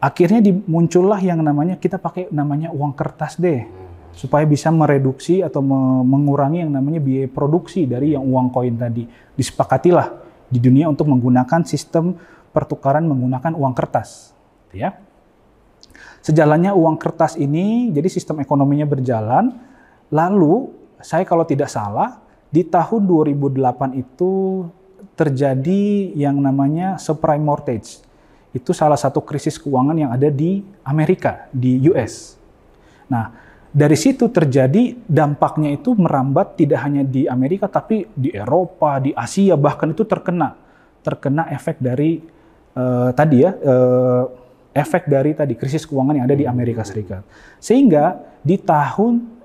S2: akhirnya muncullah yang namanya kita pakai namanya uang kertas deh, supaya bisa mereduksi atau mengurangi yang namanya biaya produksi dari yang uang koin tadi. Disepakatilah di dunia untuk menggunakan sistem pertukaran menggunakan uang kertas, ya. Sejalannya uang kertas ini, jadi sistem ekonominya berjalan. Lalu saya kalau tidak salah, di tahun 2008 itu terjadi yang namanya subprime mortgage. Itu salah satu krisis keuangan yang ada di Amerika, di US. Nah, dari situ terjadi dampaknya itu merambat tidak hanya di Amerika, tapi di Eropa, di Asia, bahkan itu terkena efek dari efek dari krisis keuangan yang ada di Amerika Serikat. Sehingga di tahun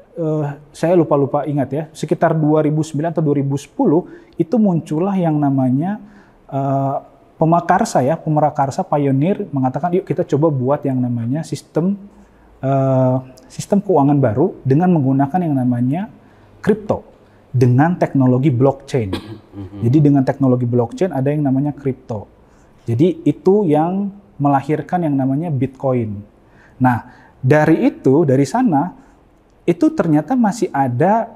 S2: saya lupa ingat ya, sekitar 2009 atau 2010 itu muncullah yang namanya pemerakarsa pionir mengatakan yuk kita coba buat yang namanya sistem keuangan baru dengan menggunakan yang namanya kripto dengan teknologi blockchain. Jadi dengan teknologi blockchain ada yang namanya kripto. Jadi itu yang melahirkan yang namanya Bitcoin. Nah, dari sana itu ternyata masih ada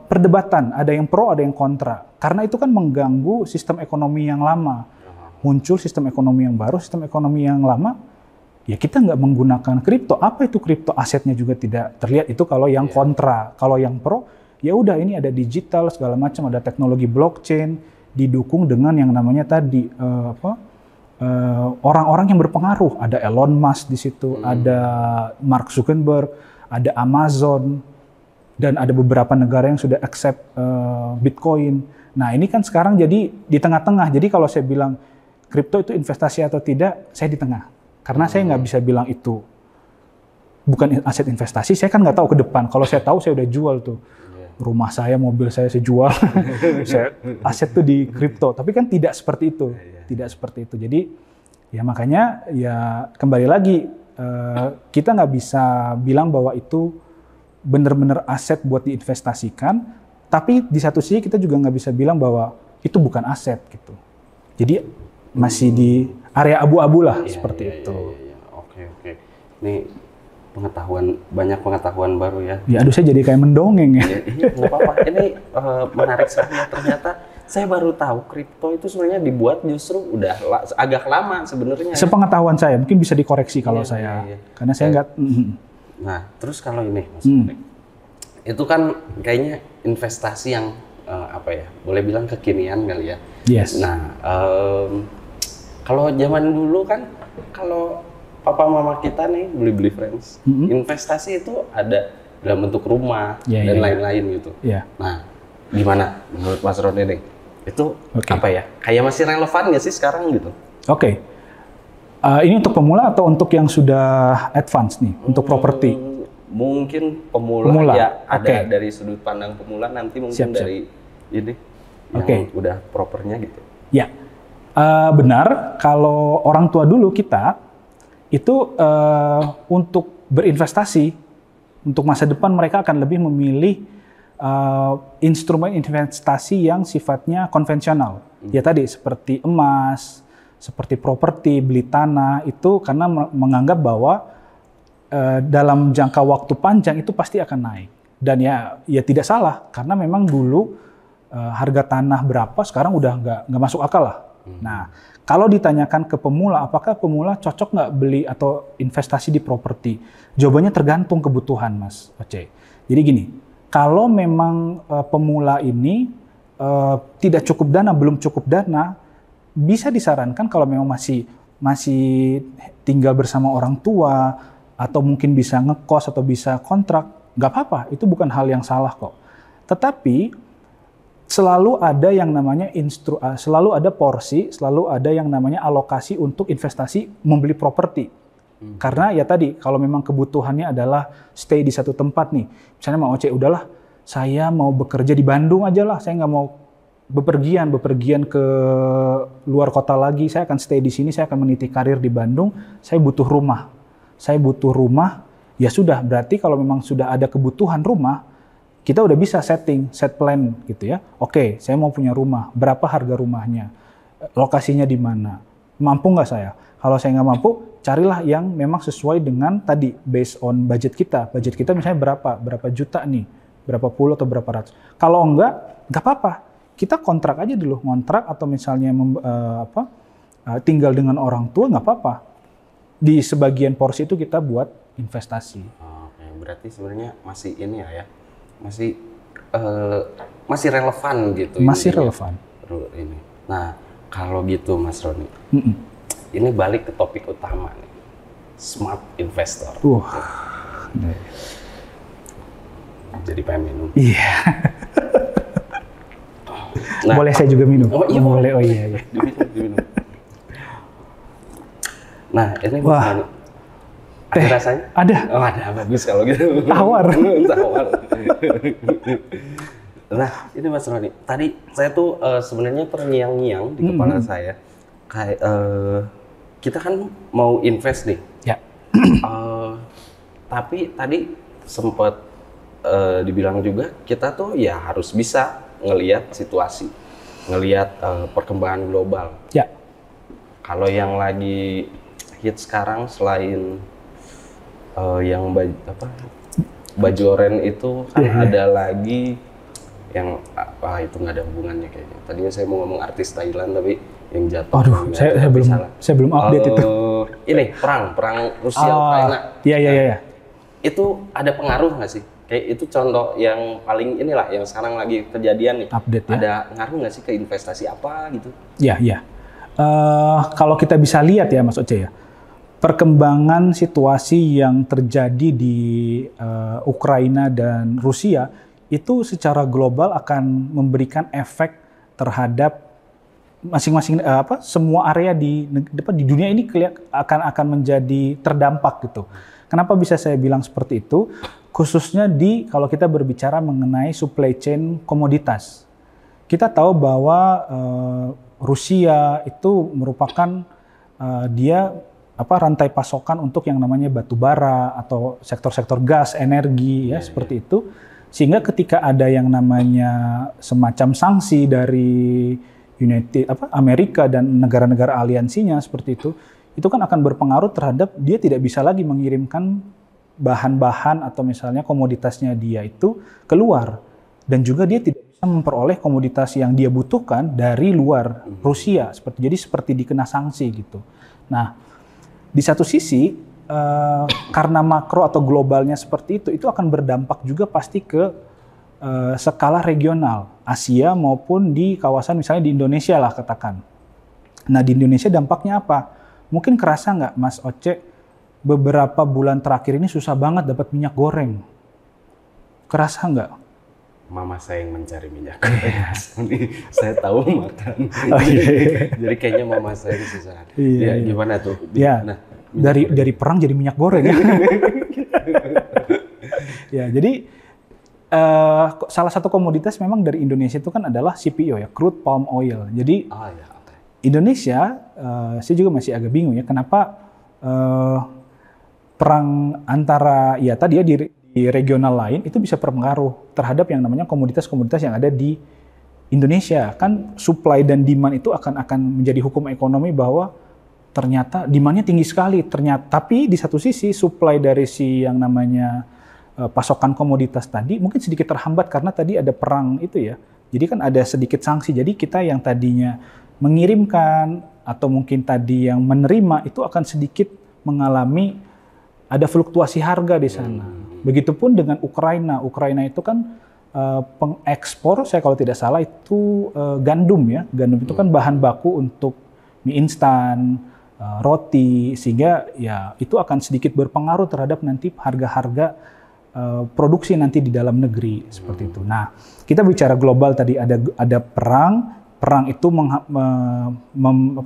S2: perdebatan, ada yang pro, ada yang kontra. Karena itu kan mengganggu sistem ekonomi yang lama. Muncul sistem ekonomi yang baru, sistem ekonomi yang lama, ya kita nggak menggunakan kripto. Apa itu kripto? Asetnya juga tidak terlihat. Itu kalau yang kontra. Kalau yang pro, ya udah ini ada digital segala macam, ada teknologi blockchain, didukung dengan yang namanya tadi orang-orang yang berpengaruh. Ada Elon Musk di situ, ada Mark Zuckerberg, ada Amazon, dan ada beberapa negara yang sudah accept Bitcoin. Nah ini kan sekarang jadi di tengah-tengah. Jadi kalau saya bilang kripto itu investasi atau tidak, saya di tengah. Karena saya nggak bisa bilang itu bukan aset investasi, saya kan nggak tahu ke depan. Kalau saya tahu, saya udah jual tuh. Rumah saya, mobil saya jual. Aset tuh di kripto. Tapi kan tidak seperti itu. Tidak seperti itu. Jadi ya makanya ya kembali lagi, kita nggak bisa bilang bahwa itu benar-benar aset buat diinvestasikan, tapi di satu sisi kita juga nggak bisa bilang bahwa itu bukan aset gitu. Jadi masih di area abu-abu lah seperti itu.
S1: Oke. Ini banyak pengetahuan baru ya.
S2: Ya aduh saya jadi kayak mendongeng ya.
S1: Iya nggak apa-apa. Ini menarik sekali. Ternyata saya baru tahu kripto itu sebenarnya dibuat justru udah agak lama sebenarnya.
S2: Sepengetahuan saya, mungkin bisa dikoreksi kalau saya. Karena saya nggak.
S1: Nah, terus kalau ini, Mas itu kan kayaknya investasi yang boleh bilang kekinian kali ya.
S2: Yes.
S1: Nah, kalau zaman dulu kan, kalau papa mama kita nih beli friends, investasi itu ada dalam bentuk rumah dan lain-lain gitu. Nah, gimana menurut Mas Roni nih? Itu kayak masih relevan nggak sih sekarang gitu?
S2: Ini untuk pemula atau untuk yang sudah advance nih, untuk properti?
S1: Mungkin pemula. Ya, ada dari sudut pandang pemula, nanti mungkin dari ini yang udah propernya gitu.
S2: Ya, Benar, kalau orang tua dulu kita itu untuk berinvestasi untuk masa depan mereka akan lebih memilih instrumen investasi yang sifatnya konvensional. Ya tadi seperti emas, seperti properti, beli tanah itu karena menganggap bahwa dalam jangka waktu panjang itu pasti akan naik. Dan ya tidak salah karena memang dulu harga tanah berapa sekarang udah nggak masuk akal lah. Nah, kalau ditanyakan ke pemula, apakah pemula cocok nggak beli atau investasi di properti? Jawabannya tergantung kebutuhan, Mas Oce. Jadi gini, kalau memang pemula ini tidak cukup dana, belum cukup dana, bisa disarankan kalau memang masih tinggal bersama orang tua, atau mungkin bisa ngekos atau bisa kontrak, nggak apa-apa, itu bukan hal yang salah kok. Tetapi selalu ada yang namanya selalu ada porsi, selalu ada yang namanya alokasi untuk investasi membeli properti. Karena ya tadi, kalau memang kebutuhannya adalah stay di satu tempat nih. Misalnya Mang Oce, udahlah, saya mau bekerja di Bandung aja lah, saya nggak mau bepergian ke luar kota lagi, saya akan stay di sini, saya akan meniti karir di Bandung, saya butuh rumah. Ya sudah, berarti kalau memang sudah ada kebutuhan rumah, kita udah bisa set plan gitu ya. Oke, saya mau punya rumah, berapa harga rumahnya, lokasinya di mana, mampu nggak saya? Kalau saya nggak mampu, carilah yang memang sesuai dengan tadi, based on budget kita. Budget kita misalnya berapa juta nih, berapa puluh atau berapa ratus. Kalau nggak apa-apa, kita kontrak aja dulu, ngontrak atau misalnya tinggal dengan orang tua nggak apa-apa. Di sebagian porsi itu kita buat investasi.
S1: Oke, berarti sebenarnya masih ini ya. Masih relevan gitu.
S2: Masih relevan.
S1: Ini. Nah, kalau gitu Mas Roni, ini balik ke topik utama nih, smart investor. Jadi pengen minum.
S2: Iya. Nah, boleh saya juga minum?
S1: Oh iya
S2: boleh. Oh iya.
S1: Diminum. Nah, ini Mas Roni. Ada rasanya?
S2: Ada.
S1: Oh, ada. Bagus kalau gitu.
S2: Tawar.
S1: Nah, ini Mas Roni. Tadi saya tuh sebenarnya terngiang-ngiang di kepala saya. Kayak kita kan mau invest nih.
S2: Ya.
S1: Tapi tadi sempat dibilang juga kita tuh ya harus bisa ngelihat situasi, ngelihat perkembangan global.
S2: Ya.
S1: Kalau yang lagi hit sekarang selain yang baju oren itu kan ada lagi yang itu nggak ada hubungannya kayaknya. Tadinya saya mau ngomong artis Thailand tapi yang jatuh.
S2: Aduh, saya belum update itu.
S1: Ini perang Rusia Ukraina.
S2: Iya.
S1: Itu ada pengaruh nggak sih? Kayak itu contoh yang paling inilah yang sekarang lagi kejadian nih.
S2: Update ya.
S1: Ada ngaruh nggak sih ke investasi apa gitu?
S2: Iya. Kalau kita bisa lihat ya Mas Oce ya, perkembangan situasi yang terjadi di Ukraina dan Rusia itu secara global akan memberikan efek terhadap masing-masing semua area di dunia ini akan menjadi terdampak gitu. Kenapa bisa saya bilang seperti itu? Khususnya kalau kita berbicara mengenai supply chain komoditas. Kita tahu bahwa Rusia itu merupakan dia rantai pasokan untuk yang namanya batu bara atau sektor-sektor gas, energi seperti itu. Sehingga ketika ada yang namanya semacam sanksi dari Amerika dan negara-negara aliansinya seperti itu kan akan berpengaruh terhadap dia tidak bisa lagi mengirimkan bahan-bahan atau misalnya komoditasnya dia itu keluar, dan juga dia tidak bisa memperoleh komoditas yang dia butuhkan dari luar Rusia seperti dikena sanksi gitu. Nah, di satu sisi karena makro atau globalnya seperti itu akan berdampak juga pasti ke skala regional, Asia maupun di kawasan misalnya di Indonesia lah katakan. Nah, di Indonesia dampaknya apa? Mungkin kerasa nggak Mas Oce, beberapa bulan terakhir ini susah banget dapat minyak goreng. Kerasa nggak?
S1: Mama saya yang mencari minyak goreng. Saya tahu makan. Jadi kayaknya mama saya susah. Iya. Gimana tuh?
S2: Ya, nah, dari perang jadi minyak goreng. Ya, jadi salah satu komoditas memang dari Indonesia itu kan adalah CPO ya, crude palm oil. Jadi Indonesia, saya juga masih agak bingung ya, kenapa perang antara ya tadi ya di regional lain itu bisa berpengaruh terhadap yang namanya komoditas-komoditas yang ada di Indonesia. Kan supply dan demand itu akan menjadi hukum ekonomi bahwa ternyata demand-nya tinggi sekali, ternyata tapi di satu sisi supply dari si yang namanya pasokan komoditas tadi mungkin sedikit terhambat karena tadi ada perang itu ya. Jadi kan ada sedikit sanksi. Jadi kita yang tadinya mengirimkan atau mungkin tadi yang menerima itu akan sedikit mengalami ada fluktuasi harga di sana. Begitupun dengan Ukraina. Ukraina itu kan pengekspor, saya kalau tidak salah itu gandum ya. Gandum itu kan bahan baku untuk mie instan, roti, sehingga ya itu akan sedikit berpengaruh terhadap nanti harga-harga produksi nanti di dalam negeri seperti itu. Nah, kita bicara global tadi ada perang itu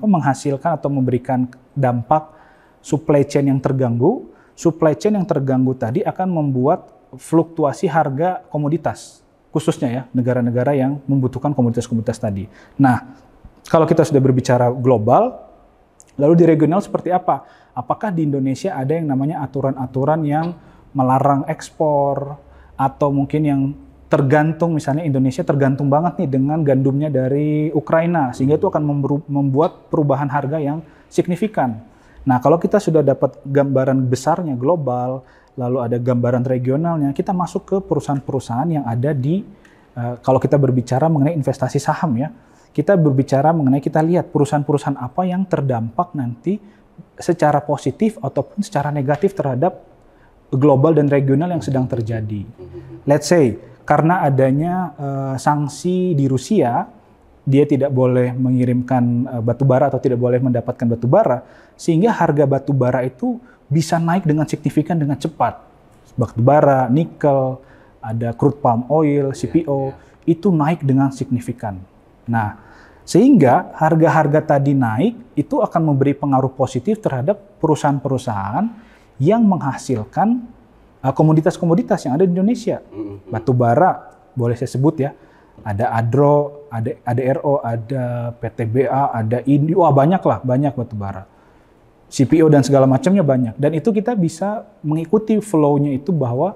S2: menghasilkan atau memberikan dampak supply chain yang terganggu. Supply chain yang terganggu tadi akan membuat fluktuasi harga komoditas, khususnya ya negara-negara yang membutuhkan komoditas-komoditas tadi. Nah, kalau kita sudah berbicara global, lalu di regional seperti apa? Apakah di Indonesia ada yang namanya aturan-aturan yang melarang ekspor atau mungkin yang tergantung, misalnya Indonesia tergantung banget nih dengan gandumnya dari Ukraina, sehingga itu akan membuat perubahan harga yang signifikan. Nah, kalau kita sudah dapat gambaran besarnya global, lalu ada gambaran regionalnya, kita masuk ke perusahaan-perusahaan yang ada di, kalau kita berbicara mengenai investasi saham ya, kita berbicara mengenai, kita lihat perusahaan-perusahaan apa yang terdampak nanti secara positif ataupun secara negatif terhadap global dan regional yang sedang terjadi. Let's say, karena adanya sanksi di Rusia, dia tidak boleh mengirimkan batu bara atau tidak boleh mendapatkan batu bara, sehingga harga batu bara itu bisa naik dengan signifikan dengan cepat. Batu bara, nikel, ada crude palm oil, CPO, itu naik dengan signifikan. Nah, sehingga harga-harga tadi naik, itu akan memberi pengaruh positif terhadap perusahaan-perusahaan yang menghasilkan komoditas-komoditas yang ada di Indonesia. Batu bara, boleh saya sebut ya, ada ADRO, ada ADRO, ada PTBA, ada INDI, wah banyak batu bara. CPO dan segala macamnya banyak. Dan itu kita bisa mengikuti flow-nya itu bahwa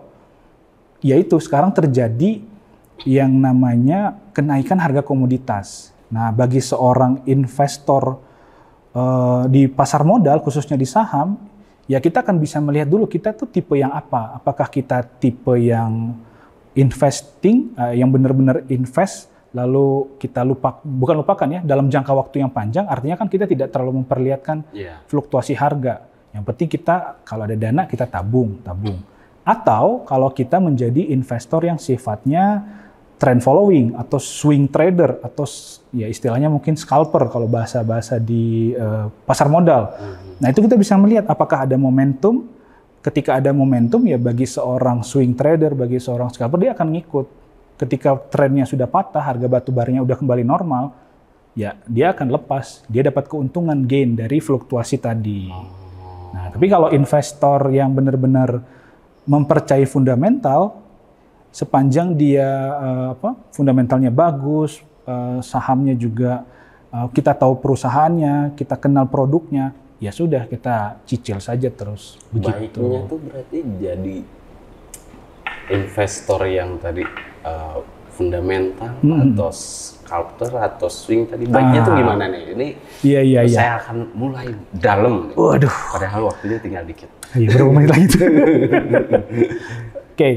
S2: yaitu sekarang terjadi yang namanya kenaikan harga komoditas. Nah, bagi seorang investor di pasar modal, khususnya di saham, ya kita akan bisa melihat dulu kita tuh tipe yang apa. Apakah kita tipe yang investing, yang benar-benar invest, lalu kita bukan lupakan ya, dalam jangka waktu yang panjang, artinya kan kita tidak terlalu memperlihatkan fluktuasi harga. Yang penting kita, kalau ada dana, kita tabung. Atau kalau kita menjadi investor yang sifatnya trend following, atau swing trader, atau ya istilahnya mungkin scalper kalau bahasa-bahasa di pasar modal. Nah, itu kita bisa melihat apakah ada momentum. Ketika ada momentum, ya bagi seorang swing trader, bagi seorang scalper, dia akan ngikut. Ketika trennya sudah patah, harga batu baranya udah kembali normal, ya dia akan lepas. Dia dapat keuntungan gain dari fluktuasi tadi. Nah, tapi kalau investor yang benar-benar mempercayai fundamental, sepanjang dia fundamentalnya bagus, sahamnya juga kita tahu perusahaannya, kita kenal produknya, ya sudah kita cicil saja terus. Begitu.
S1: Baiknya tuh berarti jadi investor yang tadi fundamental atau scalper atau swing tadi. Baiknya tuh gimana nih? Ini saya akan mulai dalam.
S2: Waduh.
S1: Padahal waktunya tinggal dikit.
S2: Iya, berapa menit lagi tuh? Oke.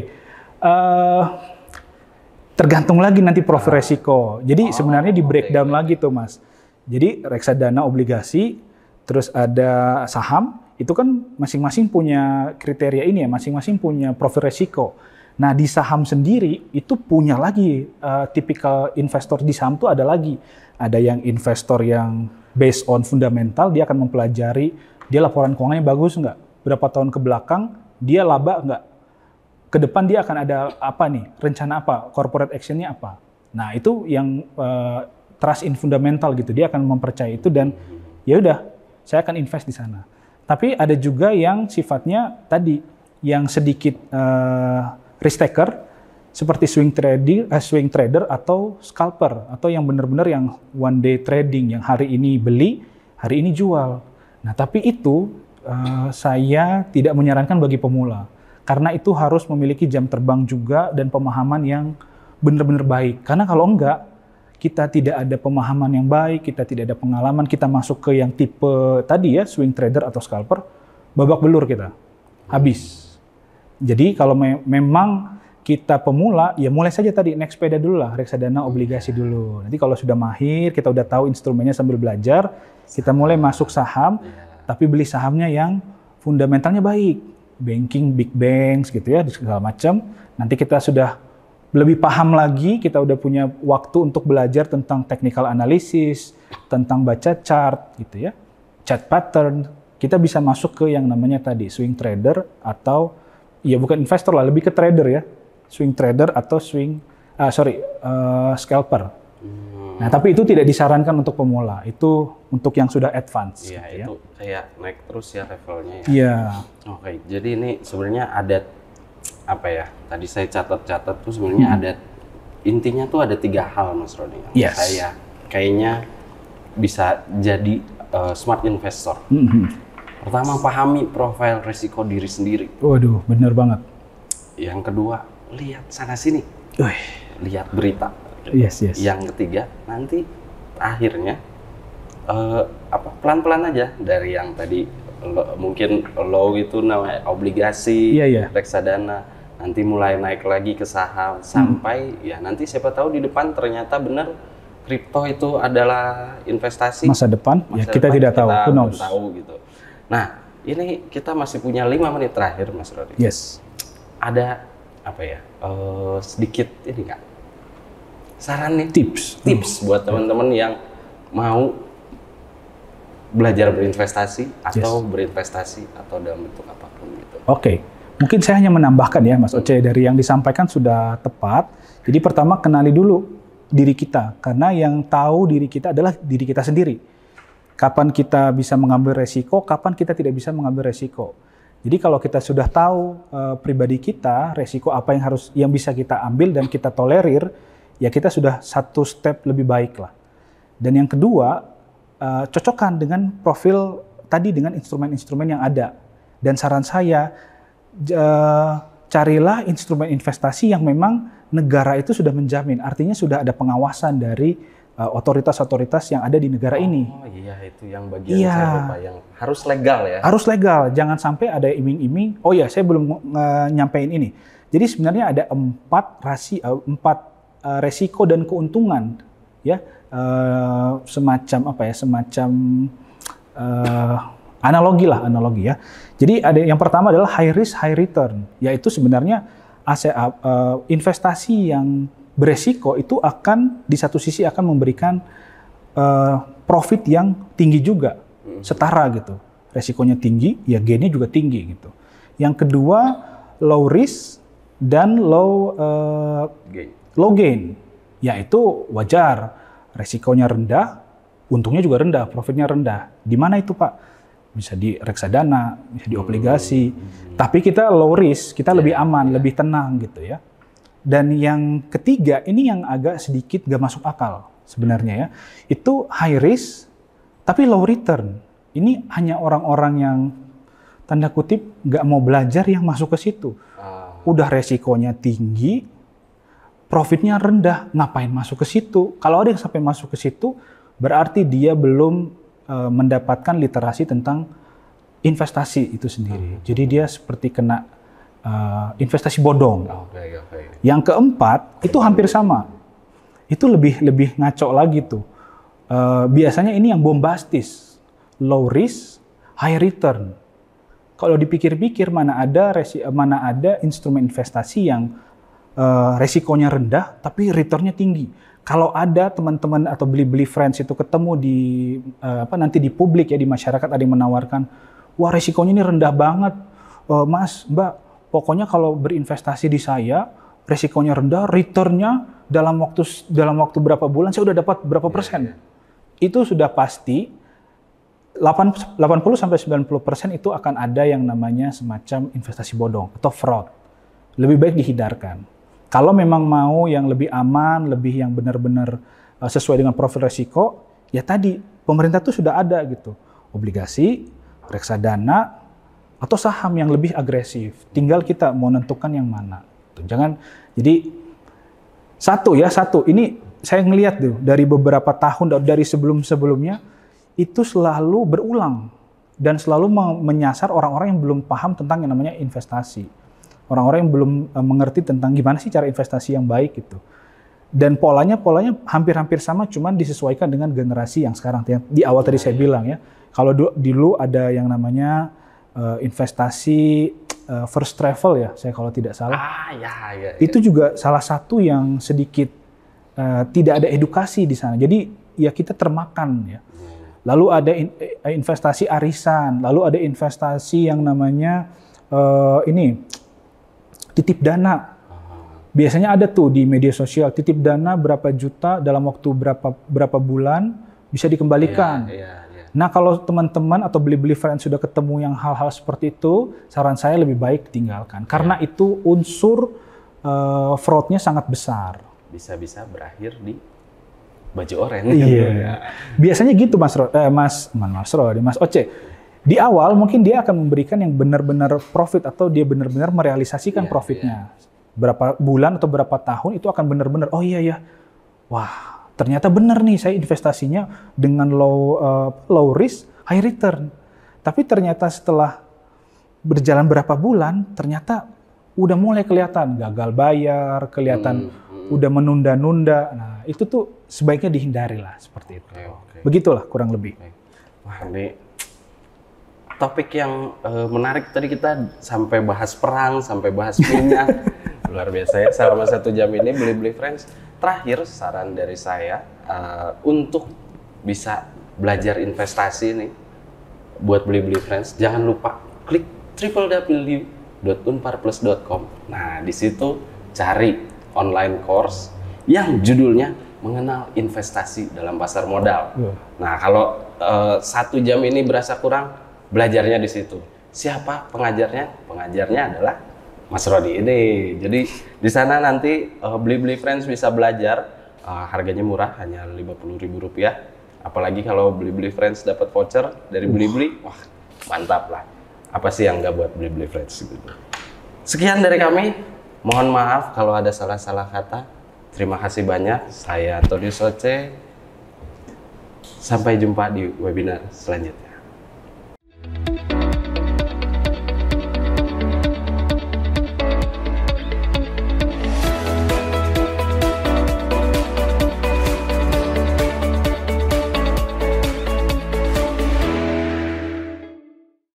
S2: Tergantung lagi nanti profil resiko. Jadi sebenarnya di breakdown lagi tuh, Mas. Jadi reksadana, obligasi, terus ada saham, itu kan masing-masing punya kriteria ini ya, masing-masing punya profil resiko. Nah, di saham sendiri itu punya lagi tipikal investor di saham tuh ada lagi. Ada yang investor yang based on fundamental, dia akan mempelajari dia laporan keuangannya bagus nggak, berapa tahun ke belakang dia laba nggak, ke depan dia akan ada apa nih, rencana apa, corporate action-nya apa. Nah, itu yang trust in fundamental gitu, dia akan mempercayai itu dan ya udah, saya akan invest di sana. Tapi ada juga yang sifatnya tadi, yang sedikit risk taker, seperti swing trader atau scalper, atau yang benar-benar yang one day trading, yang hari ini beli, hari ini jual. Nah, tapi itu saya tidak menyarankan bagi pemula, karena itu harus memiliki jam terbang juga dan pemahaman yang benar-benar baik. Karena kalau enggak, kita tidak ada pemahaman yang baik, kita tidak ada pengalaman, kita masuk ke yang tipe tadi ya, swing trader atau scalper, babak belur kita, habis. Jadi kalau memang kita pemula, ya mulai saja tadi naik sepeda dulu lah, reksadana obligasi dulu. Nanti kalau sudah mahir, kita udah tahu instrumennya sambil belajar, kita mulai masuk saham, tapi beli sahamnya yang fundamentalnya baik. Banking, big banks gitu ya, segala macam. Nanti kita sudah lebih paham lagi, kita udah punya waktu untuk belajar tentang technical analysis, tentang baca chart gitu ya, chart pattern. Kita bisa masuk ke yang namanya tadi, swing trader atau, ya bukan investor lah, lebih ke trader ya. Swing trader atau scalper. Nah, tapi itu tidak disarankan untuk pemula. Itu untuk yang sudah advance.
S1: Iya,
S2: gitu
S1: itu kayak naik terus ya levelnya ya.
S2: Iya.
S1: Oke, jadi ini sebenarnya ada apa ya? Tadi saya catat-catat tuh sebenarnya ada intinya tuh ada 3 hal, Mas Roni.
S2: Yes.
S1: Saya kayaknya bisa jadi smart investor. Pertama, pahami profil risiko diri sendiri.
S2: Waduh, bener banget.
S1: Yang kedua, lihat sana sini, lihat berita.
S2: Yes.
S1: Yang ketiga, nanti akhirnya pelan-pelan aja dari yang tadi mungkin low itu namanya obligasi, reksadana, nanti mulai naik lagi ke saham sampai ya nanti siapa tahu di depan ternyata benar kripto itu adalah investasi
S2: masa depan. Kita tidak tahu,
S1: kita belum tahu gitu. Nah, ini kita masih punya 5 menit terakhir, Mas Rodi.
S2: Yes.
S1: Ada apa ya, sedikit ini nggak, saran nih, tips buat teman-teman yang mau belajar berinvestasi atau berinvestasi atau dalam bentuk apapun gitu.
S2: Oke, mungkin saya hanya menambahkan ya, Mas Oce, dari yang disampaikan sudah tepat. Jadi pertama, kenali dulu diri kita, karena yang tahu diri kita adalah diri kita sendiri. Kapan kita bisa mengambil resiko, kapan kita tidak bisa mengambil resiko. Jadi kalau kita sudah tahu pribadi kita, resiko apa yang bisa kita ambil dan kita tolerir, ya kita sudah satu step lebih baik lah. Dan yang kedua, cocokkan dengan profil tadi dengan instrumen-instrumen yang ada. Dan saran saya, carilah instrumen investasi yang memang negara itu sudah menjamin. Artinya sudah ada pengawasan dari otoritas-otoritas yang ada di negara ini.
S1: Oh iya, itu yang bagian saya lupa, yang harus legal ya?
S2: Harus legal, jangan sampai ada iming-iming, oh ya saya belum nyampein ini. Jadi sebenarnya ada 4 resiko dan keuntungan, ya, semacam analogi ya. Jadi ada yang pertama adalah high risk, high return, yaitu sebenarnya investasi yang beresiko itu akan di satu sisi akan memberikan profit yang tinggi juga, setara gitu. Resikonya tinggi, ya gainnya juga tinggi gitu. Yang kedua, low risk dan low gain, yaitu wajar. Resikonya rendah, untungnya juga rendah, profitnya rendah. Di mana itu, Pak? Bisa di reksadana, bisa di obligasi. Tapi kita low risk, kita lebih aman, lebih tenang gitu ya. Dan yang ketiga, ini yang agak sedikit gak masuk akal sebenarnya ya. Itu high risk, tapi low return. Ini hanya orang-orang yang tanda kutip gak mau belajar yang masuk ke situ. Udah resikonya tinggi, profitnya rendah, ngapain masuk ke situ? Kalau ada yang sampai masuk ke situ, berarti dia belum mendapatkan literasi tentang investasi itu sendiri. Jadi dia seperti kena investasi bodong. Yang keempat itu hampir sama. Itu lebih ngaco lagi tuh. Biasanya ini yang bombastis, low risk, high return. Kalau dipikir-pikir mana ada instrumen investasi yang resikonya rendah tapi returnnya tinggi. Kalau ada teman-teman atau beli friends itu ketemu di nanti di publik ya, di masyarakat ada yang menawarkan, wah resikonya ini rendah banget, Mas, Mbak. Pokoknya kalau berinvestasi di saya, resikonya rendah, returnnya dalam waktu berapa bulan saya udah dapat berapa persen. Itu sudah pasti 80-90% itu akan ada yang namanya semacam investasi bodong atau fraud. Lebih baik dihindarkan. Kalau memang mau yang lebih aman, lebih yang benar-benar sesuai dengan profil resiko, ya tadi pemerintah tuh sudah ada gitu, obligasi, reksadana, atau saham yang lebih agresif. Tinggal kita mau menentukan yang mana. Jangan, jadi satu, ini saya ngelihat tuh dari beberapa tahun dari sebelum-sebelumnya itu selalu berulang dan selalu menyasar orang-orang yang belum paham tentang yang namanya investasi. Orang-orang yang belum mengerti tentang gimana sih cara investasi yang baik gitu. Dan polanya hampir-hampir sama, cuman disesuaikan dengan generasi yang sekarang. Yang di awal tadi saya bilang ya, kalau dulu ada yang namanya investasi first travel ya, saya kalau tidak salah.
S1: Ya.
S2: Itu juga salah satu yang sedikit tidak ada edukasi di sana. Jadi ya kita termakan ya. Lalu ada investasi arisan, lalu ada investasi yang namanya titip dana. Biasanya ada tuh di media sosial, titip dana berapa juta dalam waktu berapa bulan bisa dikembalikan. Nah, kalau teman-teman atau beli-beli friends sudah ketemu yang hal-hal seperti itu, saran saya lebih baik tinggalkan. Karena itu unsur fraud-nya sangat besar.
S1: Bisa-bisa berakhir di baju oranye.
S2: Iya. Biasanya gitu Mas Oce. Di awal mungkin dia akan memberikan yang benar-benar profit atau dia benar-benar merealisasikan profitnya. Berapa bulan atau berapa tahun itu akan benar-benar, oh iya, wah ternyata benar nih saya investasinya dengan low risk, high return. Tapi ternyata setelah berjalan berapa bulan, ternyata udah mulai kelihatan gagal bayar, kelihatan udah menunda-nunda. Nah itu tuh sebaiknya dihindari lah seperti itu. Begitulah kurang lebih.
S1: Wah ini topik yang menarik, tadi kita sampai bahas perang, sampai bahas minyak. Luar biasa ya, selama 1 jam ini Beli-Beli Friends. Terakhir saran dari saya untuk bisa belajar investasi nih buat Beli-Beli Friends, jangan lupa klik www.unparplus.com. Nah, di situ cari online course yang judulnya mengenal investasi dalam pasar modal. Nah, kalau 1 jam ini berasa kurang, belajarnya di situ. Siapa pengajarnya? Pengajarnya adalah Mas Rodi ini. Jadi di sana nanti Beli-Beli Friends bisa belajar. Harganya murah, hanya Rp50.000. Apalagi kalau Beli-Beli Friends dapat voucher dari Beli-Beli, wah mantap lah. Apa sih yang nggak buat Beli-Beli Friends gitu. Sekian dari kami. Mohon maaf kalau ada salah-salah kata. Terima kasih banyak. Saya Tony Soce. Sampai jumpa di webinar selanjutnya.